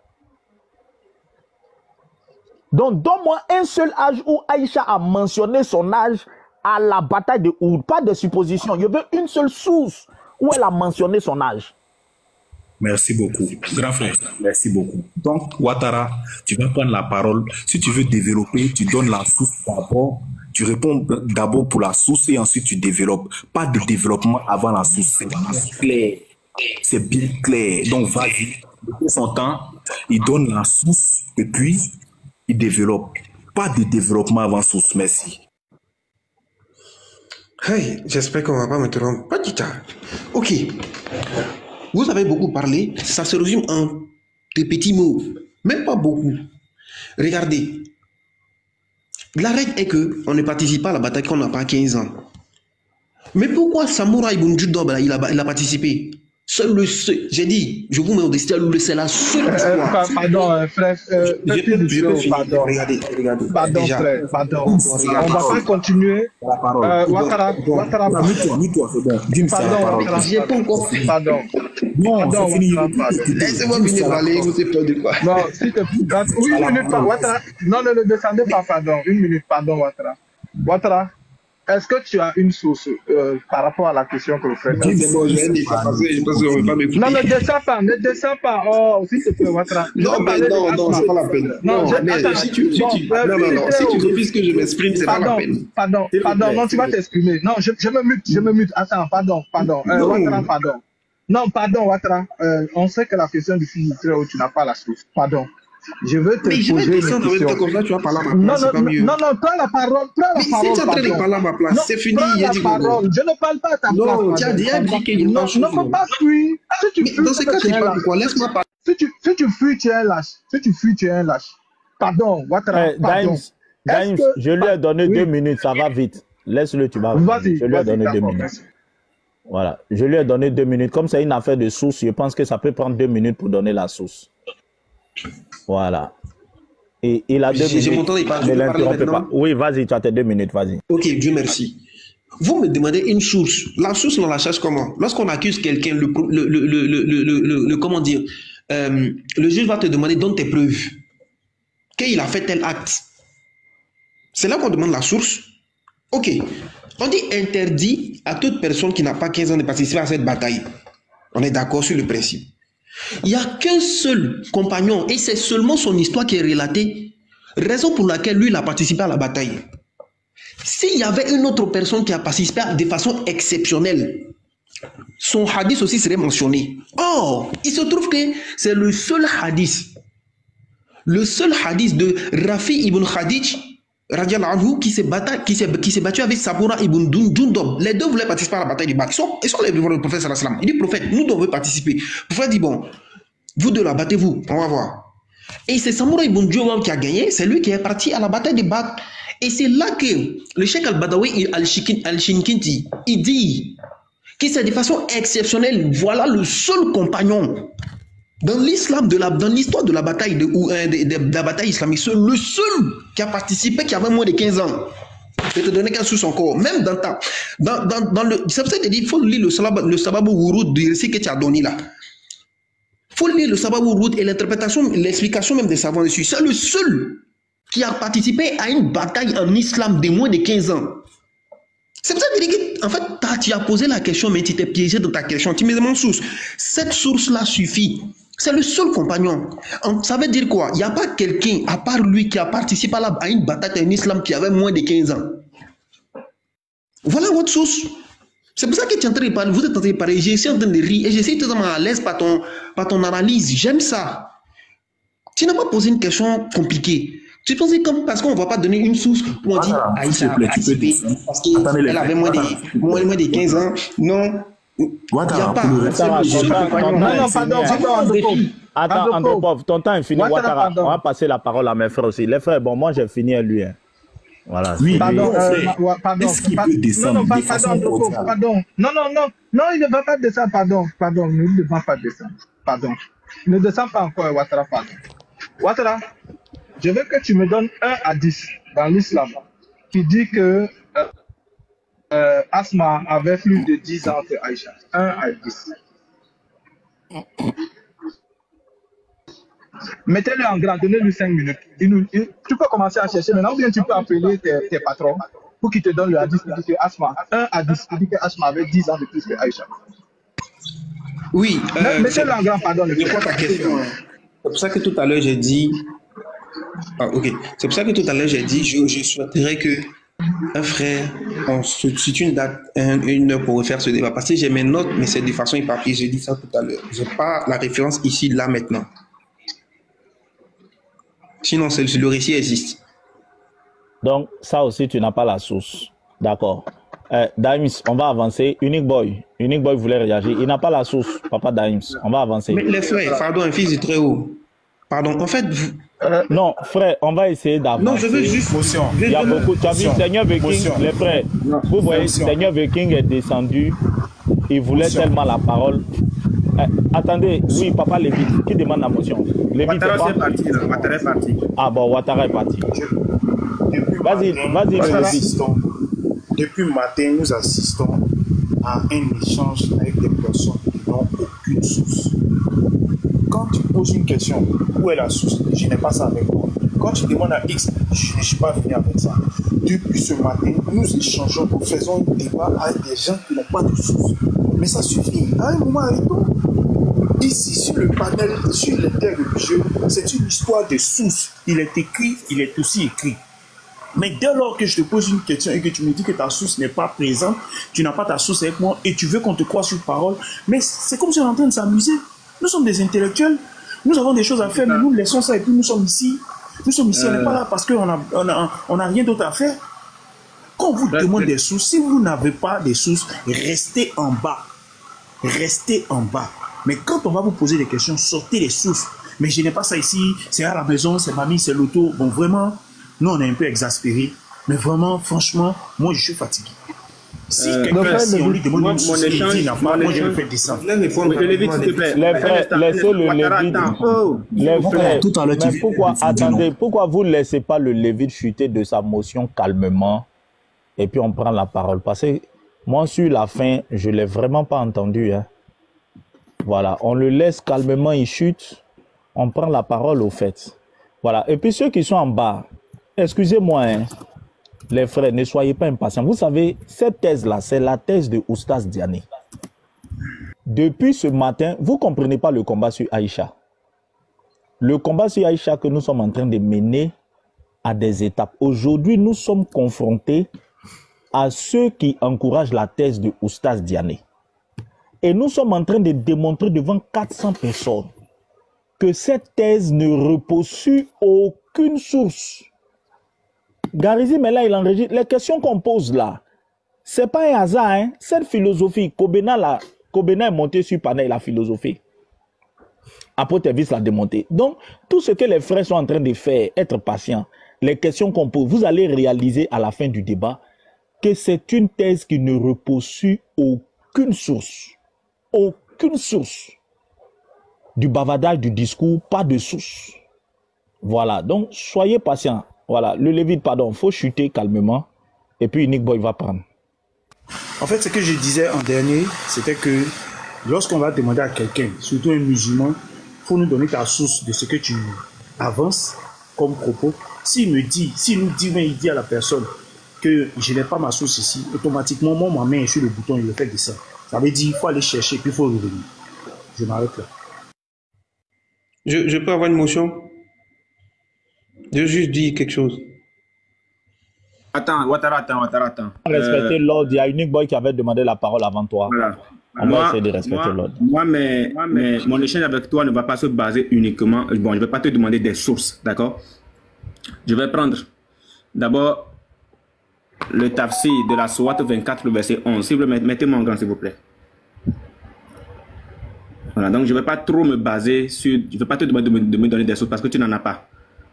Donc donne-moi un seul âge où Aïcha a mentionné son âge à la bataille de Oud. Pas de supposition. Je veux une seule source où elle a mentionné son âge. Merci beaucoup. Grand frère, merci beaucoup. Donc, Ouattara, tu vas prendre la parole. Si tu veux développer, tu donnes la source d'abord. Tu réponds d'abord pour la source et ensuite tu développes. Pas de développement avant la source. C'est clair. C'est bien clair. Donc, vas-y. De son temps, il donne la source et puis il développe. Pas de développement avant source. Merci. Hey, j'espère qu'on va pas me tromper. Pas du tout. Ok. Vous avez beaucoup parlé. Ça se résume en des petits mots. Même pas beaucoup. Regardez. La règle est que on ne participe pas à la bataille quand on n'a pas 15 ans. Mais pourquoi Samouraï Bunjudob, il a participé? Seul le seul. J'ai dit, je vous mets au destin, c'est la seule histoire. Pardon, frère. Je peux finir. Pardon. Regardez. Pardon, Déjà. frère. Pardon. On ne va pas continuer. Ouattara, Mute-toi, c'est bon. Dis-moi ça, la parole. J'ai pas encore fini. pardon. Non, c'est fini. Laissez-moi finir parler, vous êtes peur de quoi? Non, s'il te plaît. Une minute, Ouattara. Non, ne descendez pas, pardon. Une minute, pardon, Ouattara. Ouattara, est-ce que tu as une source par rapport à la question que vous faites? Bon, je vais dépasser, je pense qu'on ne va pas m'écouter. Non, ne descends pas. Oh, s'il te plaît, Ouattara. Non, c'est pas la peine. Non, mais si tu refuses que je m'exprime, c'est pas la peine. Pardon, non, tu vas t'exprimer. Non, je me mute. Attends, pardon. Ouattara, pardon. Non, pardon, Ouattara. On sait que la question du fils où tu n'as pas la source. Pardon. Je veux te poser une question. Comme ça, tu vas parler à ma Non, place, c'est pas mieux. non, prends la parole. Mais si tu es en train de parler à ma place, c'est fini. Je ne parle pas à ta place. Non, tu as déjà dit qu'il y a non, ne faut pas fuir. Dans ce cas, tu parles pourquoi? Laisse-moi parler. Si tu fuis, tu es un lâche. Si tu fuis, tu es un lâche. Pardon, Ouattara, pardon. Daïms, je lui ai donné 2 minutes, ça va vite. Laisse-le, tu vas. Je lui ai donné 2 minutes. Voilà, je lui ai donné 2 minutes. Comme c'est une affaire de source, je pense que ça peut prendre 2 minutes pour donner la source. Voilà. Et il a 2 minutes. J'ai mon temps, ne l'interrompez pas. Oui, vas-y, tu as tes 2 minutes, vas-y. Ok, Dieu merci. Vous me demandez une source. La source, on la cherche comment? Lorsqu'on accuse quelqu'un, comment dire, le juge va te demander donne tes preuves. Qu'il a fait tel acte. C'est là qu'on demande la source. Ok. On dit interdit à toute personne qui n'a pas 15 ans de participer à cette bataille. On est d'accord sur le principe. Il n'y a qu'un seul compagnon et c'est seulement son histoire qui est relatée. Raison pour laquelle lui, il a participé à la bataille. S'il y avait une autre personne qui a participé de façon exceptionnelle, son hadith aussi serait mentionné. Or, il se trouve que c'est le seul hadith de Rafi ibn Khadij, qui s'est battu avec Sabura ibn Jundub. Les deux voulaient participer à la bataille du Badr. Ils sont les le prophète sallallahu alayhi wa sallam. Il dit prophète, nous devons participer. Le prophète dit bon, vous deux là, battez-vous, on va voir. Et c'est Sabura ibn Jundub qui a gagné, c'est lui qui est parti à la bataille du Badr. Et c'est là que le Cheikh al-Badawi al-Shinkinti, il dit que c'est de façon exceptionnelle, voilà le seul compagnon dans l'islam, dans l'histoire de la bataille de la bataille islamique, c'est le seul qui a participé, qui avait moins de 15 ans. Je vais te donner qu'un sous son corps. Même dans le... C'est pour ça que je dis, il faut lire le Sababou Wouroud du récit que tu as donné là. Il faut lire le Sababou Wouroud et l'interprétation, l'explication même des savants dessus. C'est le seul qui a participé à une bataille en islam de moins de 15 ans. C'est pour ça que je dis que, en fait, tu as posé la question, mais tu t'es piégé dans ta question. Tu me demandes source. Cette source-là suffit. C'est le seul compagnon. Ça veut dire quoi? Il n'y a pas quelqu'un, à part lui, qui a participé à une bataille en islam qui avait moins de 15 ans. Voilà votre source. C'est pour ça que tu es en train de parler, vous êtes en train de parler, je suis en train de rire, et je suis totalement à l'aise par ton analyse. J'aime ça. Tu n'as pas posé une question compliquée. Tu penses comme parce qu'on ne va pas donner une source où on dit Aïcha a participé parce qu'elle avait moins de 15 ans. Non. Attends, Andropov, ton temps est fini. Ouattara, on va passer la parole à mes frères aussi. Les frères, bon, moi j'ai fini à lui. Hein. Voilà. Oui, pardon. Est-ce qu'il peut descendre de façon pardon. Non, il ne va pas descendre, pardon, il ne va pas descendre, pardon. Il ne descend pas encore, Ouattara, pardon. Ouattara, je veux que tu me donnes 1 à 10 dans l'islam qui dit que Asma avait plus de 10 ans que Aïcha. 1 à 10. Mettez-le en grand, donnez-lui 5 minutes. Tu peux commencer à chercher maintenant, ou bien tu peux appeler tes patrons pour qu'ils te donnent le hadith qui dit que Asma, 1 à 10, qui dit que Asma avait 10 ans de plus que Aïcha. Oui. Mettez-le en grand, pardon. Je crois ta question. C'est pour ça que tout à l'heure j'ai dit. Ok. C'est pour ça que tout à l'heure j'ai dit, je souhaiterais que un frère, on se situe une date, une heure pour refaire ce débat. Parce que j'ai mes notes, mais c'est de façon éparpillée. J'ai dit ça tout à l'heure. Je n'ai pas la référence ici, là, maintenant. Sinon, le récit existe. Donc, ça aussi, tu n'as pas la source. D'accord. Daïms, on va avancer. Unique Boy voulait réagir. Il n'a pas la source, papa Daïms. On va avancer. Mais les frères, pardon, un fils est très haut. Pardon, en fait... non, frère, on va essayer d'avancer. Non, je veux juste... Motion. Il y a beaucoup... Tu as vu, Seigneur Viking, les frères, vous voyez, Seigneur Viking est descendu. Il voulait tellement la parole. Attendez, oui, papa Lévi, qui demande la motion? Ouattara est parti, là. Ouattara est parti. Ah bon, Ouattara est parti. Vas-y, Depuis matin, nous assistons à un échange avec des personnes qui n'ont aucune source. Quand tu poses une question, où est la source? Je n'ai pas ça avec moi. Quand tu demandes à X, je ne suis pas venu avec ça. Depuis ce matin, nous échangeons, nous faisons un débat avec des gens qui n'ont pas de source. Mais ça suffit. À un moment, arrêtons. Ici, sur le panel, sur les terres religieuses, c'est une histoire de source. Il est écrit, il est aussi écrit. Mais dès lors que je te pose une question et que tu me dis que ta source n'est pas présente, tu n'as pas ta source avec moi et tu veux qu'on te croie sur parole, mais c'est comme si on est en train de s'amuser. Nous sommes des intellectuels. Nous avons des choses à faire, mais nous laissons ça et puis nous sommes ici. Nous sommes ici, on n'est pas là parce qu'on n'a rien d'autre à faire. Quand on vous demande des sources, si vous n'avez pas des sources, restez en bas. Restez en bas. Mais quand on va vous poser des questions, sortez les sources. Mais je n'ai pas ça ici, c'est à la maison, c'est mamie, c'est l'auto. Bon, vraiment, nous, on est un peu exaspérés. Mais vraiment, franchement, moi, je suis fatigué. Si quelqu'un, si on lui demande une source, il dit, moi, je le fais descendre. Les frères, laissez le Lévite. Les frères, mais pourquoi, attendez, pourquoi vous ne laissez pas le Lévite chuter de sa motion calmement et puis on prend la parole? Parce que moi, sur la fin, je ne l'ai vraiment pas entendu. Hein. Voilà, on le laisse calmement, il chute, on prend la parole au fait. Voilà, et puis ceux qui sont en bas, excusez-moi, hein, les frères, ne soyez pas impatients. Vous savez, cette thèse-là, c'est la thèse de Oustaz Diané. Depuis ce matin, vous ne comprenez pas le combat sur Aïcha. Le combat sur Aïcha que nous sommes en train de mener à des étapes. Aujourd'hui, nous sommes confrontés à ceux qui encouragent la thèse de Oustaz Diané. Et nous sommes en train de démontrer devant 400 personnes que cette thèse ne repose sur aucune source. Garizi, mais là, il enregistre. Les questions qu'on pose là, ce n'est pas un hasard. Hein? Cette philosophie, Kobena est monté sur Panay, la philosophie. Apotevis l'a démonté. Donc, tout ce que les frères sont en train de faire, être patients, les questions qu'on pose, vous allez réaliser à la fin du débat que c'est une thèse qui ne repose sur aucune source. Aucune source. Du bavardage, du discours, pas de source. Voilà, donc soyez patients. Voilà, le Lévite, pardon, il faut chuter calmement. Et puis Nick Boy va prendre. En fait, ce que je disais en dernier, c'était que lorsqu'on va demander à quelqu'un, surtout un musulman, il faut nous donner ta source de ce que tu avances comme propos. S'il nous dit à la personne que je n'ai pas ma source ici, automatiquement, moi, ma main est sur le bouton, il le fait descendre. Ça veut dire qu'il faut aller chercher, puis il faut revenir. Je m'arrête là. Je peux avoir une motion? Je juste dire quelque chose. Attends, Ouattara. Respectez l'ordre. Il y a Unique Boy qui avait demandé la parole avant toi. Voilà. On va essayer de respecter l'ordre. Mais mon échange avec toi ne va pas se baser uniquement... Bon, je ne vais pas te demander des sources, d'accord? Je vais prendre d'abord le tafsir de la Sourate 24, le verset 11. S'il vous plaît, mettez-moi en grand, s'il vous plaît. Voilà, donc je ne vais pas trop me baser sur... Je ne vais pas te demander de me donner des sources parce que tu n'en as pas.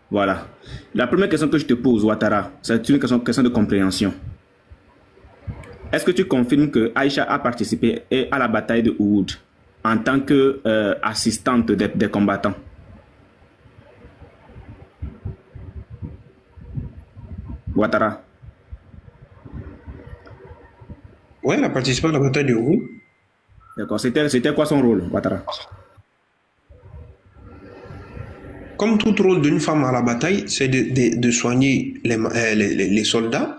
Voilà. La première question que je te pose, Ouattara, c'est une question de compréhension. Est-ce que tu confirmes que Aïcha a participé à la bataille de Uhud en tant qu'assistante des combattants? Ouattara. Oui, elle a participé à la bataille de Uhud. D'accord. C'était quoi son rôle, Ouattara? Comme tout rôle d'une femme à la bataille, c'est de soigner les soldats,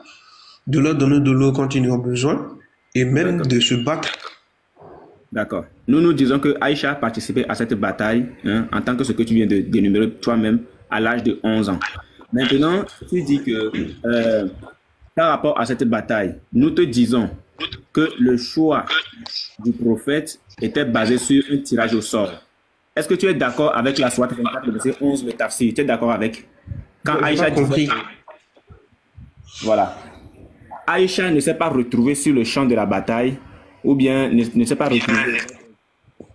de leur donner de l'eau quand ils ont besoin, et même de se battre. D'accord. Nous disons que Aïcha a participé à cette bataille, hein, en tant que ce que tu viens de dénumérer toi-même, à l'âge de 11 ans. Maintenant, tu dis que par rapport à cette bataille, nous te disons que le choix du prophète était basé sur un tirage au sort. Est-ce que tu es d'accord avec la Sourate 24, verset 11, le tafsir? Tu es d'accord avec? Quand Aïcha dit... Voilà. Aïcha ne s'est pas retrouvée sur le champ de la bataille, ou bien ne s'est pas retrouvée...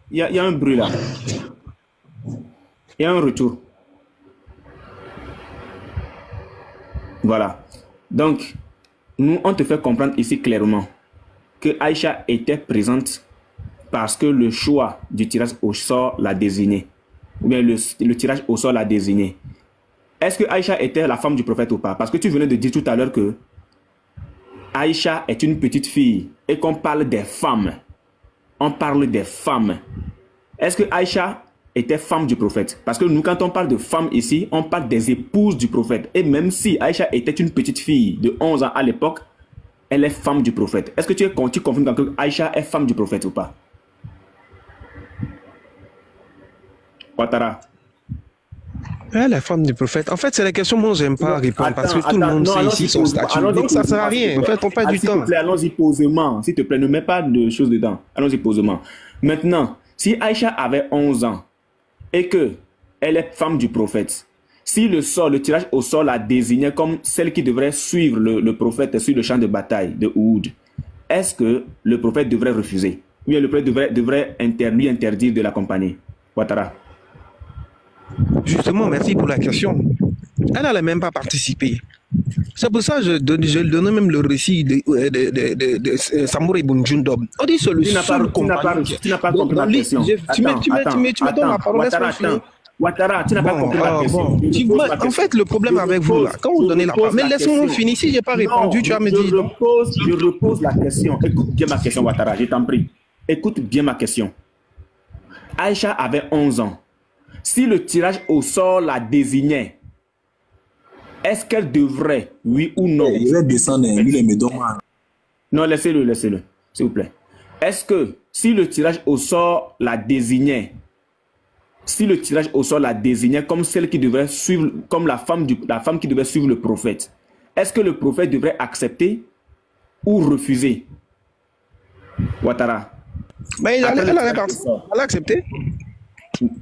Il y a un bruit là. Il y a un retour. Voilà. Donc, nous, on te fait comprendre ici clairement que Aïcha était présente parce que le choix du tirage au sort l'a désigné. Ou bien le tirage au sort l'a désigné. Est-ce que Aïcha était la femme du prophète ou pas? Parce que tu venais de dire tout à l'heure que Aïcha est une petite fille et qu'on parle des femmes. On parle des femmes. Est-ce que Aïcha était femme du prophète? Parce que nous, quand on parle de femmes ici, on parle des épouses du prophète. Et même si Aïcha était une petite fille de 11 ans à l'époque, elle est femme du prophète. Est-ce que tu confirmes que Aïcha est femme du prophète ou pas? Ouattara. Elle est femme du prophète. En fait, c'est la question que moi, j'aime pas répondre parce que tout le monde sait ici son statut. Donc, ça ne sert à rien. En fait, on perd du temps. Allons-y posément. S'il te plaît, ne mets pas de choses dedans. Allons-y posément. Maintenant, si Aïcha avait 11 ans et que elle est femme du prophète. Si le tirage au sort la désignait comme celle qui devrait suivre le prophète sur le champ de bataille de Uhud, est-ce que le prophète devrait refuser? Ou bien le prophète devrait lui interdire de l'accompagner? Ouattara. Justement, merci pour la question. Elle n'allait même pas participer. C'est pour ça que je donnais même le récit de Samura Ibn Jundub. On dit c'est le seul compagnon. Tu n'as pas compris la question. Tu me donnes la parole. Ouattara, tu n'as pas compris la question. En fait, le problème avec vous, là, quand vous donnez la parole, mais laissez-moi finir. Si je n'ai pas répondu, tu vas me dire. Je repose la question. Écoute bien ma question, Ouattara, je t'en prie. Écoute bien ma question. Aïcha avait 11 ans. Si le tirage au sort la désignait, est-ce qu'elle devrait, oui ou non? Il va descendre, lui, me donne. Non, laissez-le, s'il vous plaît. Est-ce que si le tirage au sort la désignait, comme celle qui devrait suivre, comme la femme qui devait suivre le prophète, est-ce que le prophète devrait accepter ou refuser? Ouattara. Mais elle a accepté.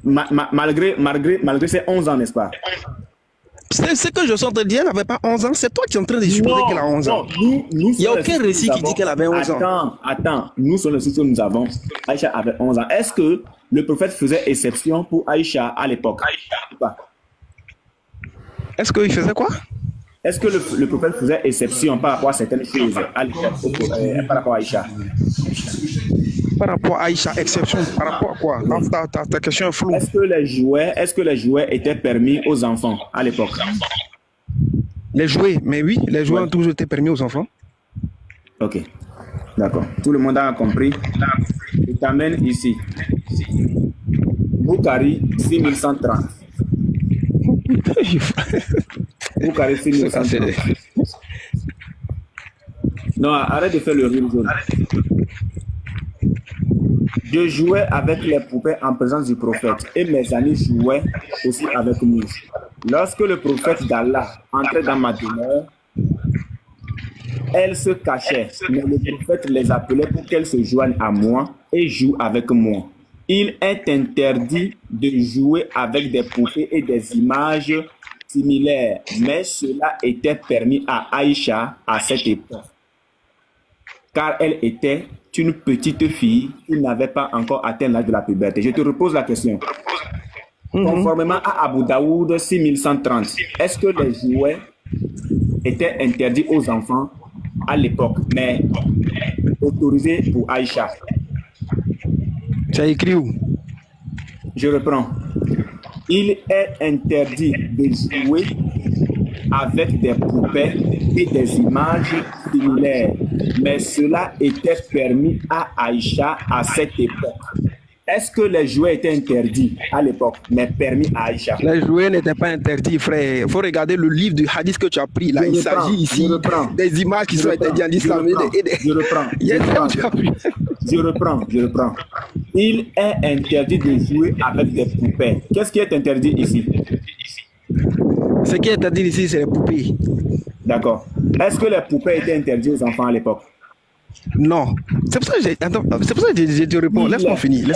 Malgré ses 11 ans, n'est-ce pas? C'est ce que je suis en train de dire, elle n'avait pas 11 ans. C'est toi qui es en train de supposer qu'elle a 11 ans. Il n'y a aucun récit qui dit qu'elle avait 11 ans. Attends, nous sommes les sources que nous avons. Aïcha avait 11 ans. Est-ce que le prophète faisait exception pour Aïcha à l'époque? Est-ce qu'il faisait quoi? Est-ce que le prophète faisait exception par rapport à certaines choses à l'époque, par rapport à Aïcha? Par rapport à Aïcha, exception, par rapport à quoi? Ta question est floue. Est-ce que les jouets étaient permis aux enfants à l'époque? Les jouets, mais oui, les jouets ont toujours été permis aux enfants. Ok, d'accord. Tout le monde a compris. Je t'amène ici. Boukari 6130. Boukari 6130. Non, arrête de faire le rire jaune. Je jouais avec les poupées en présence du prophète et mes amis jouaient aussi avec nous. Lorsque le prophète d'Allah entrait dans ma demeure, elles se cachaient, mais le prophète les appelait pour qu'elles se joignent à moi et jouent avec moi. Il est interdit de jouer avec des poupées et des images similaires, mais cela était permis à Aïcha à cette époque, car elle était une petite fille qui n'avait pas encore atteint l'âge de la puberté. Je te repose la question. Conformément à Abu Daoud 6130, est-ce que les jouets étaient interdits aux enfants à l'époque, mais autorisés pour Aïcha? Tu as écrit où? Je reprends. Il est interdit de jouer avec des poupées et des images similaires, mais cela était permis à Aïcha à cette époque. Est-ce que les jouets étaient interdits à l'époque, mais permis à Aïcha? Les jouets n'étaient pas interdits, frère. Il faut regarder le livre du hadith que tu as pris. Là, il s'agit ici des images qui sont interdites en islam. Je reprends. Il est interdit de jouer avec des poupées. Qu'est-ce qui est interdit ici? Ce qui est interdit ici, c'est les poupées. D'accord. Est-ce que les poupées étaient interdites aux enfants à l'époque? Non. C'est pour ça que je te réponds. Laisse-moi finir. De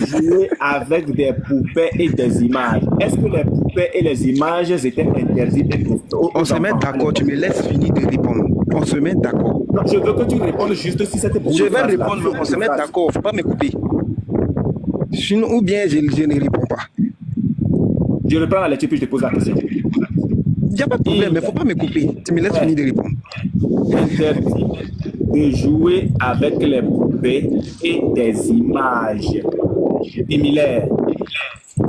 jouer avec des poupées et des images. Est-ce que les poupées et les images étaient interdites aux On se met d'accord. Tu me laisses finir de répondre. On se met d'accord. Non, je veux que tu répondes juste si c'était pour. Je vais répondre. On se met d'accord. Il ne faut pas me couper. Sinon, ou bien je ne réponds pas. Je reprends la lecture puis je te pose la question. Il n'y a pas de problème, mais il ne faut pas me couper. Tu me laisses finir de répondre. Interdit de jouer avec les poupées et des images similaires.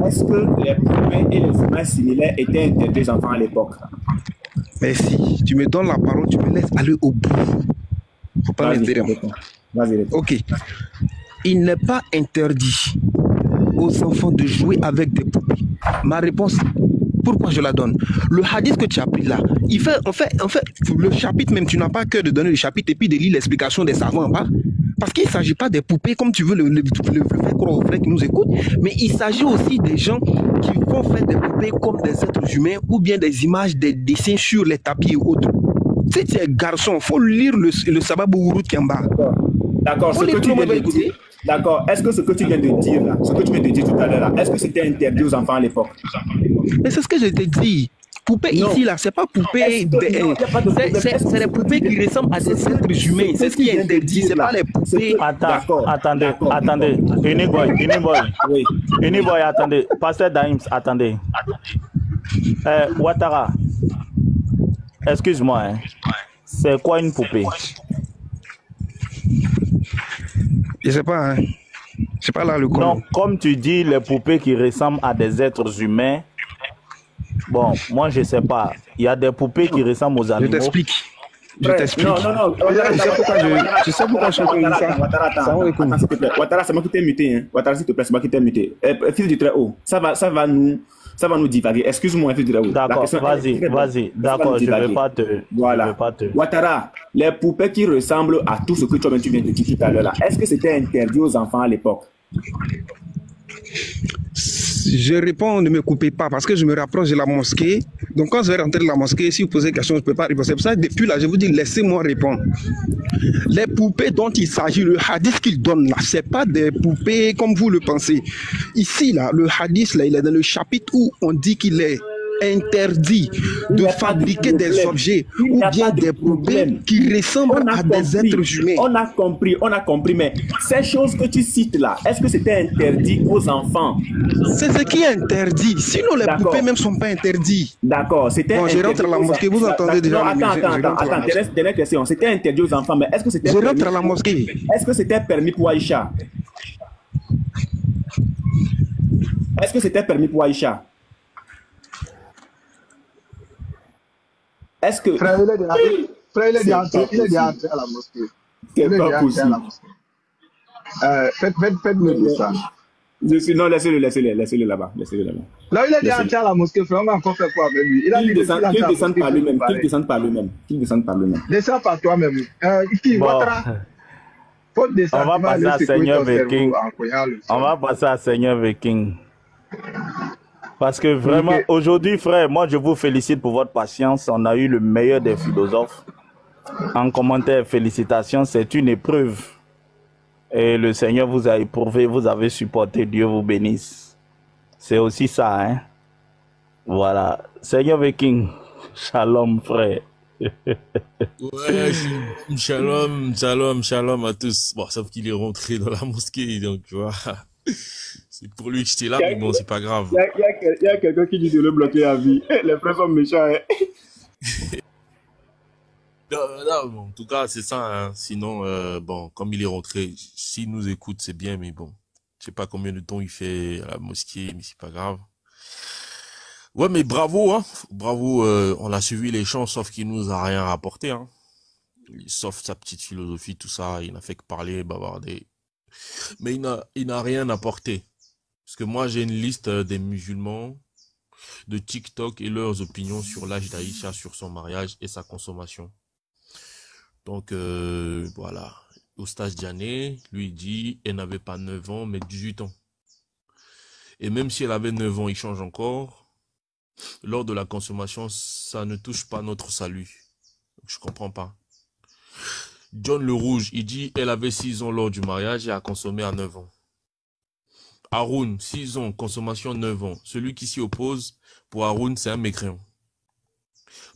Est-ce que les poupées et les images similaires étaient interdites aux enfants à l'époque? Merci. Tu me donnes la parole, tu me laisses aller au bout. Il ne faut pas m'interrompre. Vas-y. Ok. Il n'est pas interdit aux enfants de jouer avec des poupées. Ma réponse, pourquoi je la donne? Le hadith que tu as pris là, en fait, le chapitre même, tu n'as pas cœur de donner le chapitre et puis de lire l'explication des savants en bas. Parce qu'il ne s'agit pas des poupées comme tu veux le faire croire aux frères qui nous écoutent, mais il s'agit aussi des gens qui vont faire des poupées comme des êtres humains ou bien des images, des dessins sur les tapis et autres. Si tu es garçon, il faut lire le sabbat Bourout qui est en bas. D'accord, ce que tu viens d'écouter. D'accord. Est-ce que ce que tu viens de dire là, ce que tu viens de dire tout à l'heure là, est-ce que c'était interdit aux enfants à l'époque? Mais c'est ce que je te dis. Poupée ici là, c'est pas poupée. C'est les poupées qui ressemblent à des êtres humains. C'est ce qui est interdit. C'est pas les poupées. Attendez. Uniboy, attendez. Pasteur Daims, attendez. Ouattara, excuse-moi. Hein. C'est quoi une poupée? Je sais pas. Hein. Je sais pas là le coup. Non, comme tu dis, les poupées qui ressemblent à des êtres humains. Bon, moi je sais pas. Il y a des poupées qui ressemblent aux animaux. Je t'explique. Non. Je sais pourquoi je suis comme ça. Attends, s'il te plaît. Ouattara, c'est moi qui t'ai muté. Hein. Ouattara, s'il te plaît, c'est moi qui t'ai muté. Fils du très haut, ça va nous divaguer. Excuse-moi, fils du très haut. D'accord, vas-y. D'accord, je ne vais pas te... Voilà. Ouattara, les poupées qui ressemblent à tout ce que tu viens de dire tout à l'heure là, est-ce que c'était interdit aux enfants à l'époque? Je réponds, ne me coupez pas, parce que je me rapproche de la mosquée. Donc quand je vais rentrer dans la mosquée, si vous posez des questions, je ne peux pas répondre. C'est pour ça que depuis là, je vous dis, laissez-moi répondre. Les poupées dont il s'agit, le hadith qu'il donne là, ce n'est pas des poupées comme vous le pensez. Ici, là, le hadith, là, il est dans le chapitre où on dit qu'il est interdit de fabriquer des objets ou bien des poupées qui ressemblent à des êtres humains. On a compris, mais ces choses que tu cites là, est-ce que c'était interdit aux enfants? C'est ce qui est interdit. Sinon, les poupées même ne sont pas interdites. D'accord, c'était interdit. Je rentre à la mosquée, vous entendez déjà. Attends, dernière question. C'était interdit aux enfants, mais est-ce que c'était... Je rentre à la mosquée. Est-ce que c'était permis pour Aïcha? Est-ce que c'était permis pour Aïcha? Est-ce que... Frère, il est déjà entré à la mosquée. C'est pas possible. Faites-le descendre. Non, laissez-le là-bas. Là, il est déjà entré à la mosquée, frère, on va encore faire quoi avec lui? Qu'il descende par lui-même. Descends par toi-même. On va passer à Seigneur Viking. Parce que vraiment, aujourd'hui, frère, moi, je vous félicite pour votre patience. On a eu le meilleur des philosophes. En commentaire, félicitations, c'est une épreuve. Et le Seigneur vous a éprouvé, vous avez supporté, Dieu vous bénisse. C'est aussi ça, hein. Voilà. Seigneur Viking, shalom, frère. Ouais, shalom à tous. Bon, sauf qu'il est rentré dans la mosquée, donc, tu vois. C'est pour lui que j'étais là, mais bon, c'est pas grave. Il y a quelqu'un qui dit de le bloquer à vie. Les frères sont méchants, hein. Non, en tout cas, c'est ça, hein. Sinon, bon, comme il est rentré, s'il nous écoute, c'est bien, mais bon, je sais pas combien de temps il fait à la mosquée, mais c'est pas grave. Ouais, mais bravo, hein. Bravo, on a suivi les chants, sauf qu'il nous a rien rapporté, hein. Sauf sa petite philosophie, tout ça, il n'a fait que parler, bavarder. Mais il n'a rien apporté. Parce que moi, j'ai une liste des musulmans de TikTok et leurs opinions sur l'âge d'Aïcha, sur son mariage et sa consommation. Donc, voilà. Oustaz Diané, lui dit, elle n'avait pas 9 ans, mais 18 ans. Et même si elle avait 9 ans, il change encore. Lors de la consommation, ça ne touche pas notre salut. Je comprends pas. John le Rouge, il dit, elle avait 6 ans lors du mariage et a consommé à 9 ans. Haroun, 6 ans, consommation 9 ans. Celui qui s'y oppose, pour Haroun, c'est un mécréant.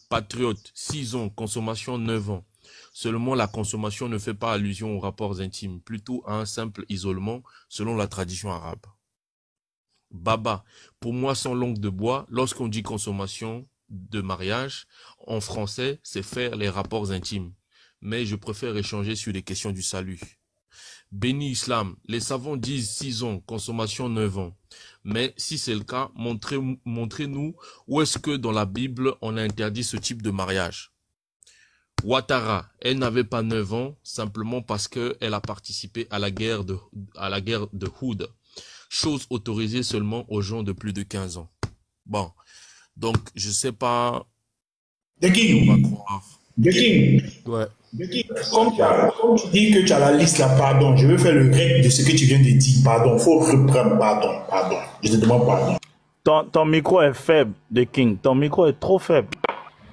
Patriote, 6 ans, consommation 9 ans. Seulement, la consommation ne fait pas allusion aux rapports intimes, plutôt à un simple isolement, selon la tradition arabe. Baba, pour moi, sans langue de bois, lorsqu'on dit consommation de mariage, en français, c'est faire les rapports intimes. Mais je préfère échanger sur les questions du salut. Béni Islam, les savants disent 6 ans, consommation 9 ans. Mais si c'est le cas, montrez-nous où est-ce que dans la Bible on a interdit ce type de mariage. Ouattara, elle n'avait pas 9 ans, simplement parce qu'elle a participé à la guerre de Houd. Chose autorisée seulement aux gens de plus de 15 ans. Bon, donc je sais pas... The King. On va croire. The King. Ouais. Comme tu dis que tu as la liste là, pardon, je veux faire le grec de ce que tu viens de dire, pardon, faut reprendre, pardon, je te demande pardon. Ton micro est faible, The King, ton micro est trop faible.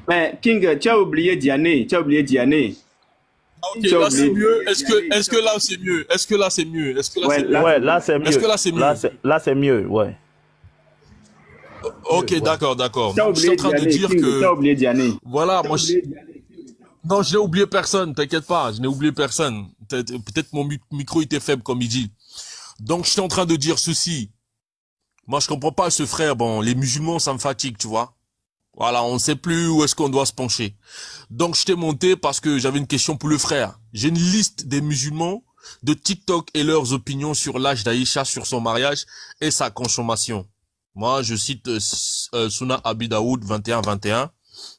Mais King, tu as oublié Diané, Ok, là c'est mieux. Est-ce que là c'est mieux? Est-ce que là c'est mieux? Est-ce que là c'est mieux? Ouais, là c'est mieux. Est-ce que là c'est mieux? Là c'est mieux, ouais. Ok, d'accord. Je suis en train de dire que... Tu as oublié Diané. Voilà, moi je... Non, je n'ai oublié personne, t'inquiète pas, je n'ai oublié personne. Peut-être mon micro était faible comme il dit. Donc je suis en train de dire ceci. Moi je comprends pas ce frère, bon, les musulmans ça me fatigue, tu vois. Voilà, on ne sait plus où est-ce qu'on doit se pencher. Donc je t'ai monté parce que j'avais une question pour le frère. J'ai une liste des musulmans de TikTok et leurs opinions sur l'âge d'Aïcha, sur son mariage et sa consommation. Moi je cite Sunan Abi Daoud 21-21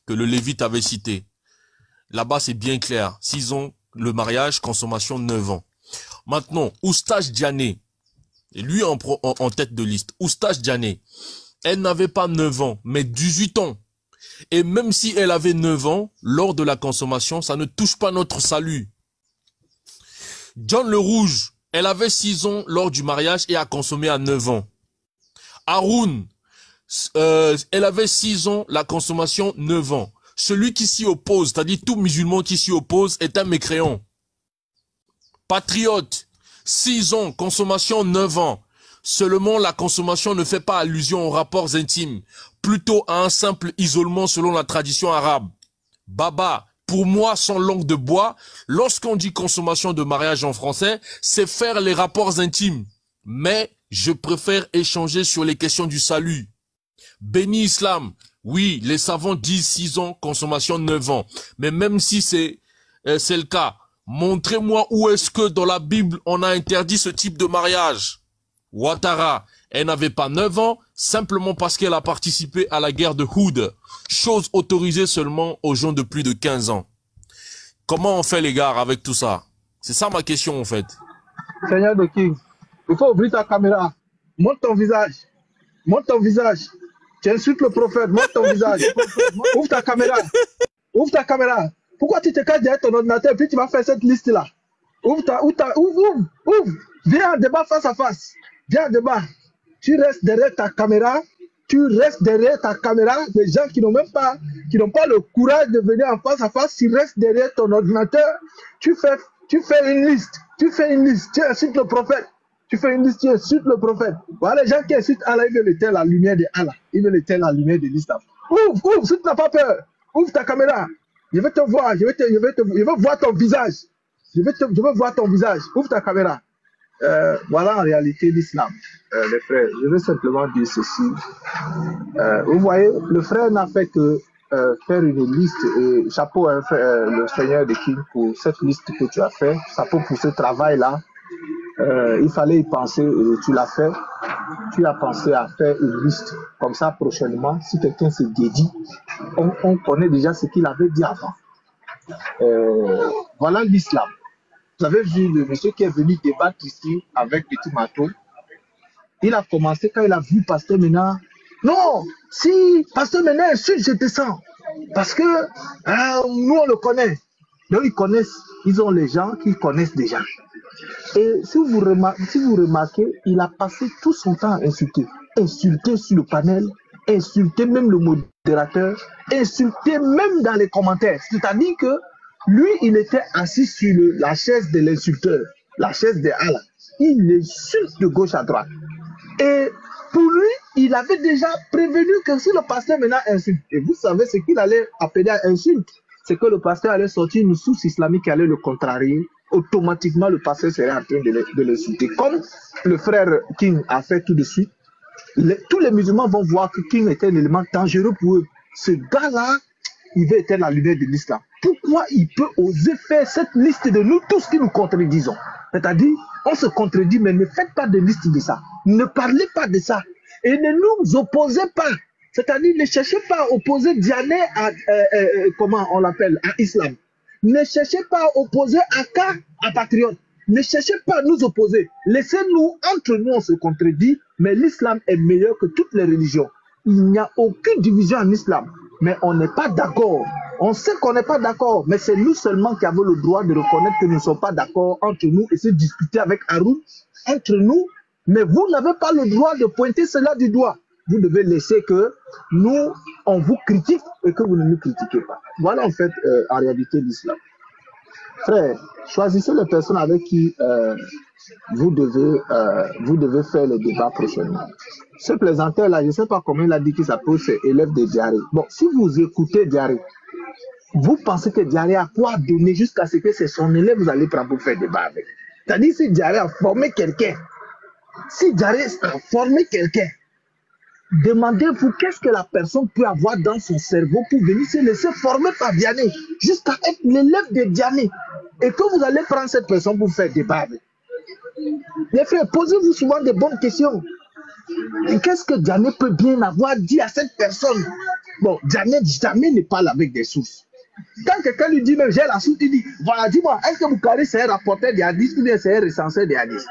que le Lévite avait cité. Là-bas, c'est bien clair. 6 ans, le mariage, consommation 9 ans. Maintenant, Oustage Diané, et lui en tête de liste, Oustage Diané, elle n'avait pas 9 ans, mais 18 ans. Et même si elle avait 9 ans, lors de la consommation, ça ne touche pas notre salut. John le Rouge, elle avait 6 ans lors du mariage et a consommé à 9 ans. Haroun, elle avait 6 ans, la consommation 9 ans. Celui qui s'y oppose, c'est-à-dire tout musulman qui s'y oppose, est un mécréant. Patriote, 6 ans, consommation 9 ans. Seulement, la consommation ne fait pas allusion aux rapports intimes, plutôt à un simple isolement selon la tradition arabe. Baba, pour moi, sans langue de bois, lorsqu'on dit consommation de mariage en français, c'est faire les rapports intimes. Mais je préfère échanger sur les questions du salut. Béni Islam. Oui, les savants disent 6 ans, consommation 9 ans. Mais même si c'est le cas, montrez-moi où est-ce que dans la Bible, on a interdit ce type de mariage. Ouattara, elle n'avait pas 9 ans, simplement parce qu'elle a participé à la guerre de Houd. Chose autorisée seulement aux gens de plus de 15 ans. Comment on fait les gars avec tout ça? C'est ça ma question en fait. Seigneur de King, il faut ouvrir ta caméra. Montre ton visage. Montre ton visage. Tu insultes le prophète, montre ton visage. Ouvre ta caméra. Ouvre ta caméra. Pourquoi tu te caches derrière ton ordinateur et puis tu vas faire cette liste-là? Ouvre. Viens en débat face à face. Viens en débat. Tu restes derrière ta caméra. Des gens qui n'ont pas le courage de venir en face à face, tu restent derrière ton ordinateur. Tu fais une liste. Tu insultes le prophète. Tu fais une liste, tu insultes le prophète. Voilà les gens qui insultent Allah, ils veulent éteindre la lumière de Allah. Ils veulent éteindre la lumière de l'islam. Ouvre, si tu n'as pas peur. Ouvre ta caméra. Je vais te voir. Je veux voir ton visage. Je veux voir ton visage. Ouvre ta caméra. Voilà en réalité l'islam. Les frères, je veux simplement dire ceci. Vous voyez, le frère n'a fait que faire une liste. Et chapeau le Seigneur de King pour cette liste que tu as fait. Chapeau pour ce travail-là. Il fallait y penser et tu l'as fait. Tu as pensé à faire une liste. Comme ça, prochainement, si quelqu'un se dédie, on connaît déjà ce qu'il avait dit avant. Voilà l'islam. Vous avez vu le monsieur qui est venu débattre ici avec Petit Mato. Il a commencé quand il a vu Pasteur Mena. Non, si Pasteur Mena insulte, je descends. Parce que nous, on le connaît. Donc, ils connaissent. Ils ont les gens qu'ils connaissent déjà. Et si vous remarquez, il a passé tout son temps à insulter. Insulter sur le panel, insulter même le modérateur, insulter même dans les commentaires. C'est-à-dire que lui, il était assis sur la chaise de l'insulteur, la chaise de Allah. Il insulte de gauche à droite. Et pour lui, il avait déjà prévenu que si le pasteur maintenant insulte, et vous savez ce qu'il allait appeler à insulte, c'est que le pasteur allait sortir une source islamique qui allait le contrarier. Automatiquement, le pasteur serait en train de l'insulter. Comme le frère King a fait tout de suite, tous les musulmans vont voir que King était un élément dangereux pour eux. Ce gars-là, il veut éteindre la lumière de l'islam. Pourquoi il peut oser faire cette liste de nous tous qui nous contredisons? C'est-à-dire, on se contredit, mais ne faites pas de liste de ça. Ne parlez pas de ça. Et ne nous opposez pas. C'est-à-dire, ne cherchez pas à opposer Diané à, comment on l'appelle, à Islam. Ne cherchez pas à opposer Aka à Patriote. Ne cherchez pas à nous opposer. Laissez-nous, entre nous, on se contredit, mais l'islam est meilleur que toutes les religions. Il n'y a aucune division en islam, mais on n'est pas d'accord. On sait qu'on n'est pas d'accord, mais c'est nous seulement qui avons le droit de reconnaître que nous ne sommes pas d'accord entre nous et se discuter avec Haroun entre nous. Mais vous n'avez pas le droit de pointer cela du doigt. Vous devez laisser que nous, on vous critique et que vous ne nous critiquez pas. Voilà en fait, en réalité, l'islam. frère, choisissez les personnes avec qui vous devez faire le débat prochainement. Ce plaisanteur-là, je ne sais pas comment il a dit qu'il s'appelle, c'est élève de Diaré. Bon, si vous écoutez Diaré, vous pensez que Diaré a quoi donner jusqu'à ce que c'est son élève vous allez prendre pour faire débat avec. C'est-à-dire si Diaré a formé quelqu'un, demandez-vous qu'est-ce que la personne peut avoir dans son cerveau pour venir se laisser former par Diané jusqu'à être l'élève de Diané et que vous allez prendre cette personne pour faire débat avec. Les frères, posez-vous souvent des bonnes questions. Qu'est-ce que Diané peut bien avoir dit à cette personne? Bon, Diané jamais ne parle avec des sources. Quand quelqu'un lui dit, même j'ai la source, il dit, voilà, dis-moi, est-ce que Boukari c'est un rapporteur des hadiths ou bien c'est un recenseur des hadiths?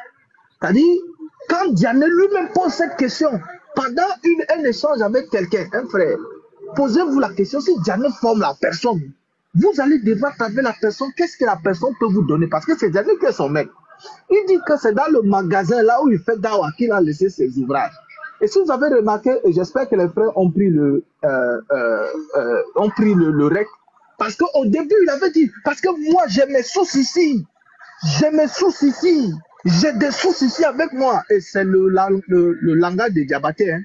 C'est-à-dire, quand Diané lui-même pose cette question, pendant un échange avec quelqu'un, un frère, posez-vous la question, si Diané forme la personne, vous allez débattre avec la personne, qu'est-ce que la personne peut vous donner? Parce que c'est Diané qui est son mec. Il dit que c'est dans le magasin là où il fait Dawa qu'il a laissé ses ouvrages. Et si vous avez remarqué, et j'espère que les frères ont pris le rec, parce qu'au début il avait dit, parce que moi j'ai mes sources ici, j'ai des sources ici avec moi. Et c'est le langage de Diabaté, hein.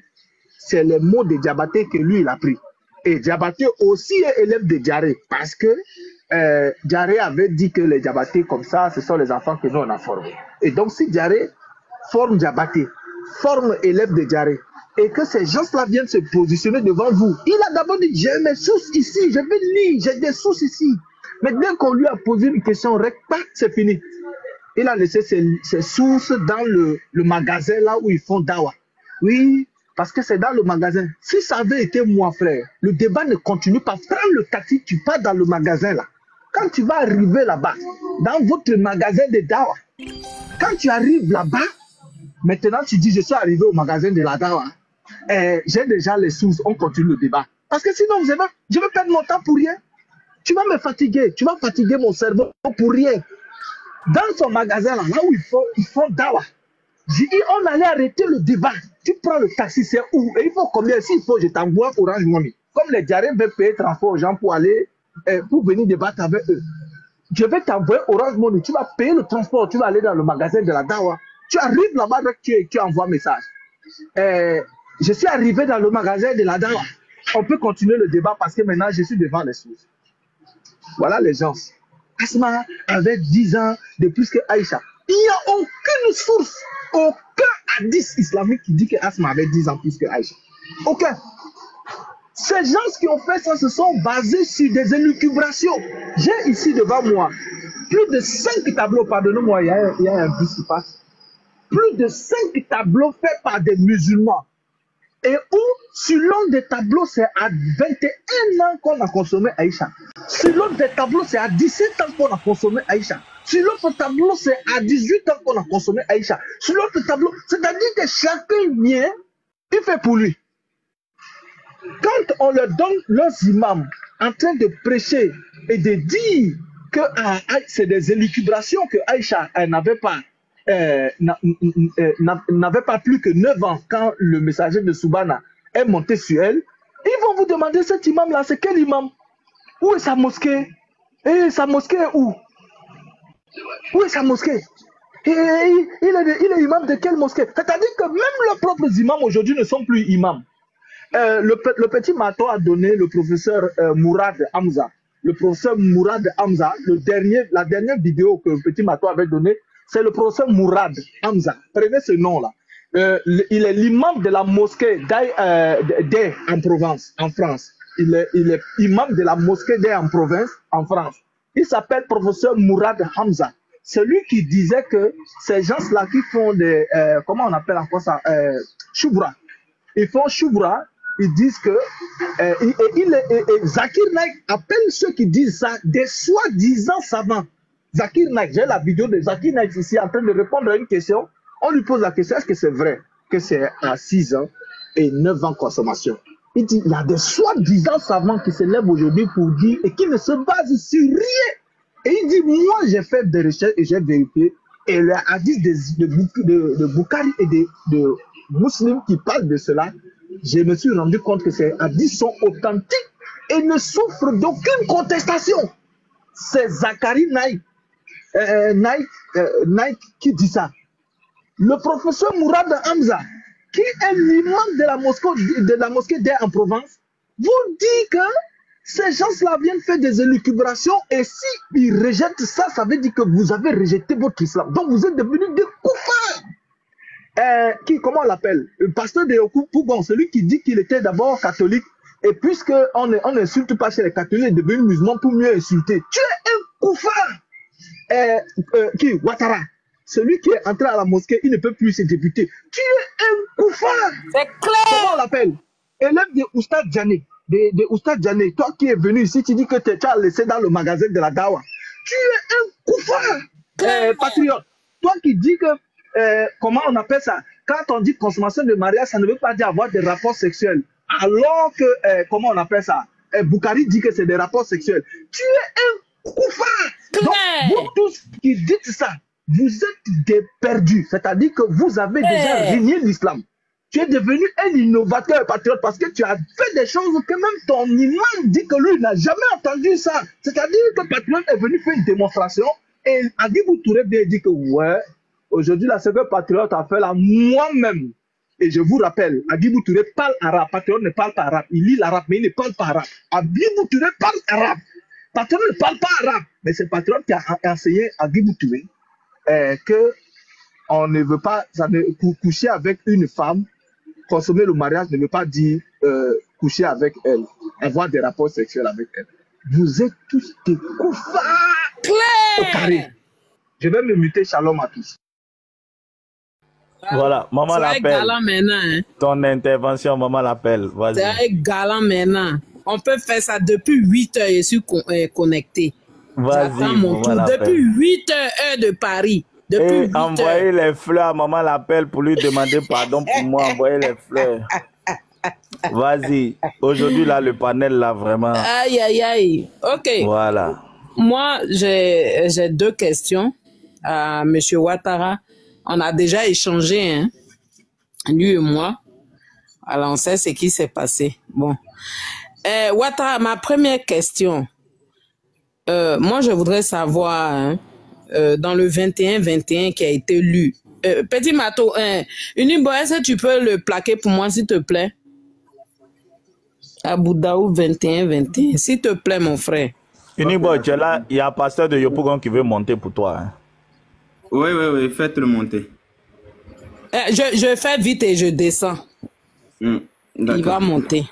C'est les mots de Diabaté que lui il a pris. Et Diabaté aussi est élève de Diaré, parce que Diaré avait dit que les Diabatés comme ça, ce sont les enfants que nous on a formés. Et donc si Diaré forme Diabaté, forme élève de Diaré, et que ces gens-là viennent se positionner devant vous, il a d'abord dit, j'ai mes sources ici, je vais lire, j'ai des sources ici. Mais dès qu'on lui a posé une question, c'est fini. Il a laissé ses sources dans le magasin là où ils font Dawa. Oui, parce que c'est dans le magasin. Si ça avait été moi, frère, le débat ne continue pas. Prends le taxi, tu pars dans le magasin là. Quand tu vas arriver là-bas, dans votre magasin de Dawa, quand tu arrives là-bas, maintenant tu dis, je suis arrivé au magasin de la Dawa, j'ai déjà les sources, on continue le débat. Parce que sinon, je vais perdre mon temps pour rien. Tu vas me fatiguer, tu vas fatiguer mon cerveau pour rien. Dans son magasin là, où ils font Dawa, j'ai dit, on allait arrêter le débat. Tu prends le taxi, c'est où? Et il faut combien? S'il faut, je t'envoie Orange Money. Comme les Diarés veulent payer transport aux gens pour aller, pour venir débattre avec eux. Je vais t'envoyer Orange Money. Tu vas payer le transport, tu vas aller dans le magasin de la Dawa. Tu arrives là-bas, tu envoies un message. Je suis arrivé dans le magasin de la Dawa. On peut continuer le débat parce que maintenant, je suis devant les sources. Voilà les gens. Asma avait 10 ans de plus que Aïcha. Il n'y a aucune source, aucun hadith islamique qui dit que Asma avait 10 ans plus que Aïcha. Aucun. Ces gens qui ont fait ça se sont basés sur des élucubrations. J'ai ici devant moi plus de 5 tableaux, pardonnez-moi, il y a un bus qui passe. Plus de 5 tableaux faits par des musulmans. Et où, sur l'un des tableaux, c'est à 21 ans qu'on a consommé Aïcha. Sur l'autre des tableaux, c'est à 17 ans qu'on a consommé Aïcha. Sur l'autre tableau, c'est à 18 ans qu'on a consommé Aïcha. Sur l'autre tableau, c'est-à-dire que chacun vient, il fait pour lui. Quand on leur donne leurs imams en train de prêcher et de dire que c'est des élucubrations que Aïcha n'avait pas plus que 9 ans quand le messager de Soubana est monté sur elle, ils vont vous demander cet imam-là, c'est quel imam? Où est sa mosquée? Et sa mosquée est où? Où est sa mosquée? Et il est imam de quelle mosquée? C'est-à-dire que même leurs propres imams aujourd'hui ne sont plus imams. Le petit Mato a donné le professeur Mourad Hamza. Le professeur Mourad Hamza, la dernière vidéo que le petit Mato avait donnée, c'est le professeur Mourad Hamza. Prenez ce nom-là. Il est l'imam de la mosquée d'Aix en Provence, en France. Il est imam de la mosquée d'Aix en province, en France. Il s'appelle professeur Mourad Hamza. C'est lui qui disait que ces gens-là qui font des... comment on appelle encore ça? Choubra. Ils font choubra. Ils disent que... Zakir Naik appelle ceux qui disent ça des soi-disant savants. Zakir Naik, j'ai la vidéo de Zakir Naik ici en train de répondre à une question. On lui pose la question, est-ce que c'est vrai que c'est à 6 ans et 9 ans consommation? Il dit, il y a des soi-disant savants qui se lèvent aujourd'hui pour dire et qui ne se basent sur rien. Et il dit, moi j'ai fait des recherches et j'ai vérifié. Et le hadith de Bukhari et de musulmans qui parlent de cela, je me suis rendu compte que ces hadiths sont authentiques et ne souffrent d'aucune contestation. C'est Zakari Naïk Nike qui dit ça. Le professeur Mourad Hamza, qui est l'imam de la mosquée d'Aix en Provence, vous dit que ces gens-là viennent faire des élucubrations et s'ils rejettent ça, ça veut dire que vous avez rejeté votre islam. Donc vous êtes devenus des koufars. Comment on l'appelle? Le pasteur de Pougon, celui qui dit qu'il était d'abord catholique et puisqu'on n'insulte pas chez les catholiques, il est devenu musulman pour mieux insulter. Tu es un koufar. Ouattara, celui qui est entré à la mosquée, il ne peut plus se débuter. Tu es un koufar. C'est clair. Comment on l'appelle? Élève de Oustad Djané. De Oustad Djané, toi qui es venu ici, tu dis que tu as laissé dans le magasin de la Dawa. Tu es un koufar. Patriote. Toi qui dis que, comment on appelle ça? Quand on dit consommation de mariage, ça ne veut pas dire avoir des rapports sexuels. Alors que, comment on appelle ça? Boukari dit que c'est des rapports sexuels. Tu es un koufar. Donc, vous tous qui dites ça, vous êtes des perdus. C'est-à-dire que vous avez déjà régné l'islam. Tu es devenu un innovateur patriote parce que tu as fait des choses que même ton imam dit que lui n'a jamais entendu ça. C'est-à-dire que Patriote est venu faire une démonstration et Hadjibou Touré vient dire que ouais, aujourd'hui là, ce que Patriote a fait là, moi-même, et je vous rappelle, Hadjibou Touré parle arabe, Patriote ne parle pas arabe, il lit l'arabe mais il ne parle pas arabe. Hadjibou Touré parle arabe, Patriote ne parle pas arabe, mais c'est Patriote qui a enseigné à Hadjibou Touré que on ne veut pas coucher avec une femme. Consommer le mariage ne veut pas dire coucher avec elle, avoir des rapports sexuels avec elle. Vous êtes tous des koufars au carré. Je vais me muter, shalom à tous. Voilà, maman l'appelle. Ton intervention, maman l'appelle. C'est un galant maintenant. On peut faire ça depuis 8 heures, je suis connecté. Vas-y, depuis 8 heures de Paris. Et envoyez les fleurs, maman l'appelle pour lui demander pardon pour moi, envoyez les fleurs. Vas-y, aujourd'hui là, le panel là, vraiment. Aïe, aïe, aïe. Ok. Voilà. Moi, j'ai 2 questions à M. Ouattara. On a déjà échangé, hein, lui et moi. Alors, on sait ce qui s'est passé. Bon. Ouattara, ma première question. Moi, je voudrais savoir... Hein, dans le 21-21 qui a été lu. Petit Mato, Unibo, est-ce que tu peux le plaquer pour moi, s'il te plaît? Abou Daoud 21-21, s'il te plaît, mon frère. Unibo, tu es là, il y a un pasteur de Yopougon qui veut monter pour toi. Hein. Oui, faites-le monter. Je fais vite et je descends. Il va monter.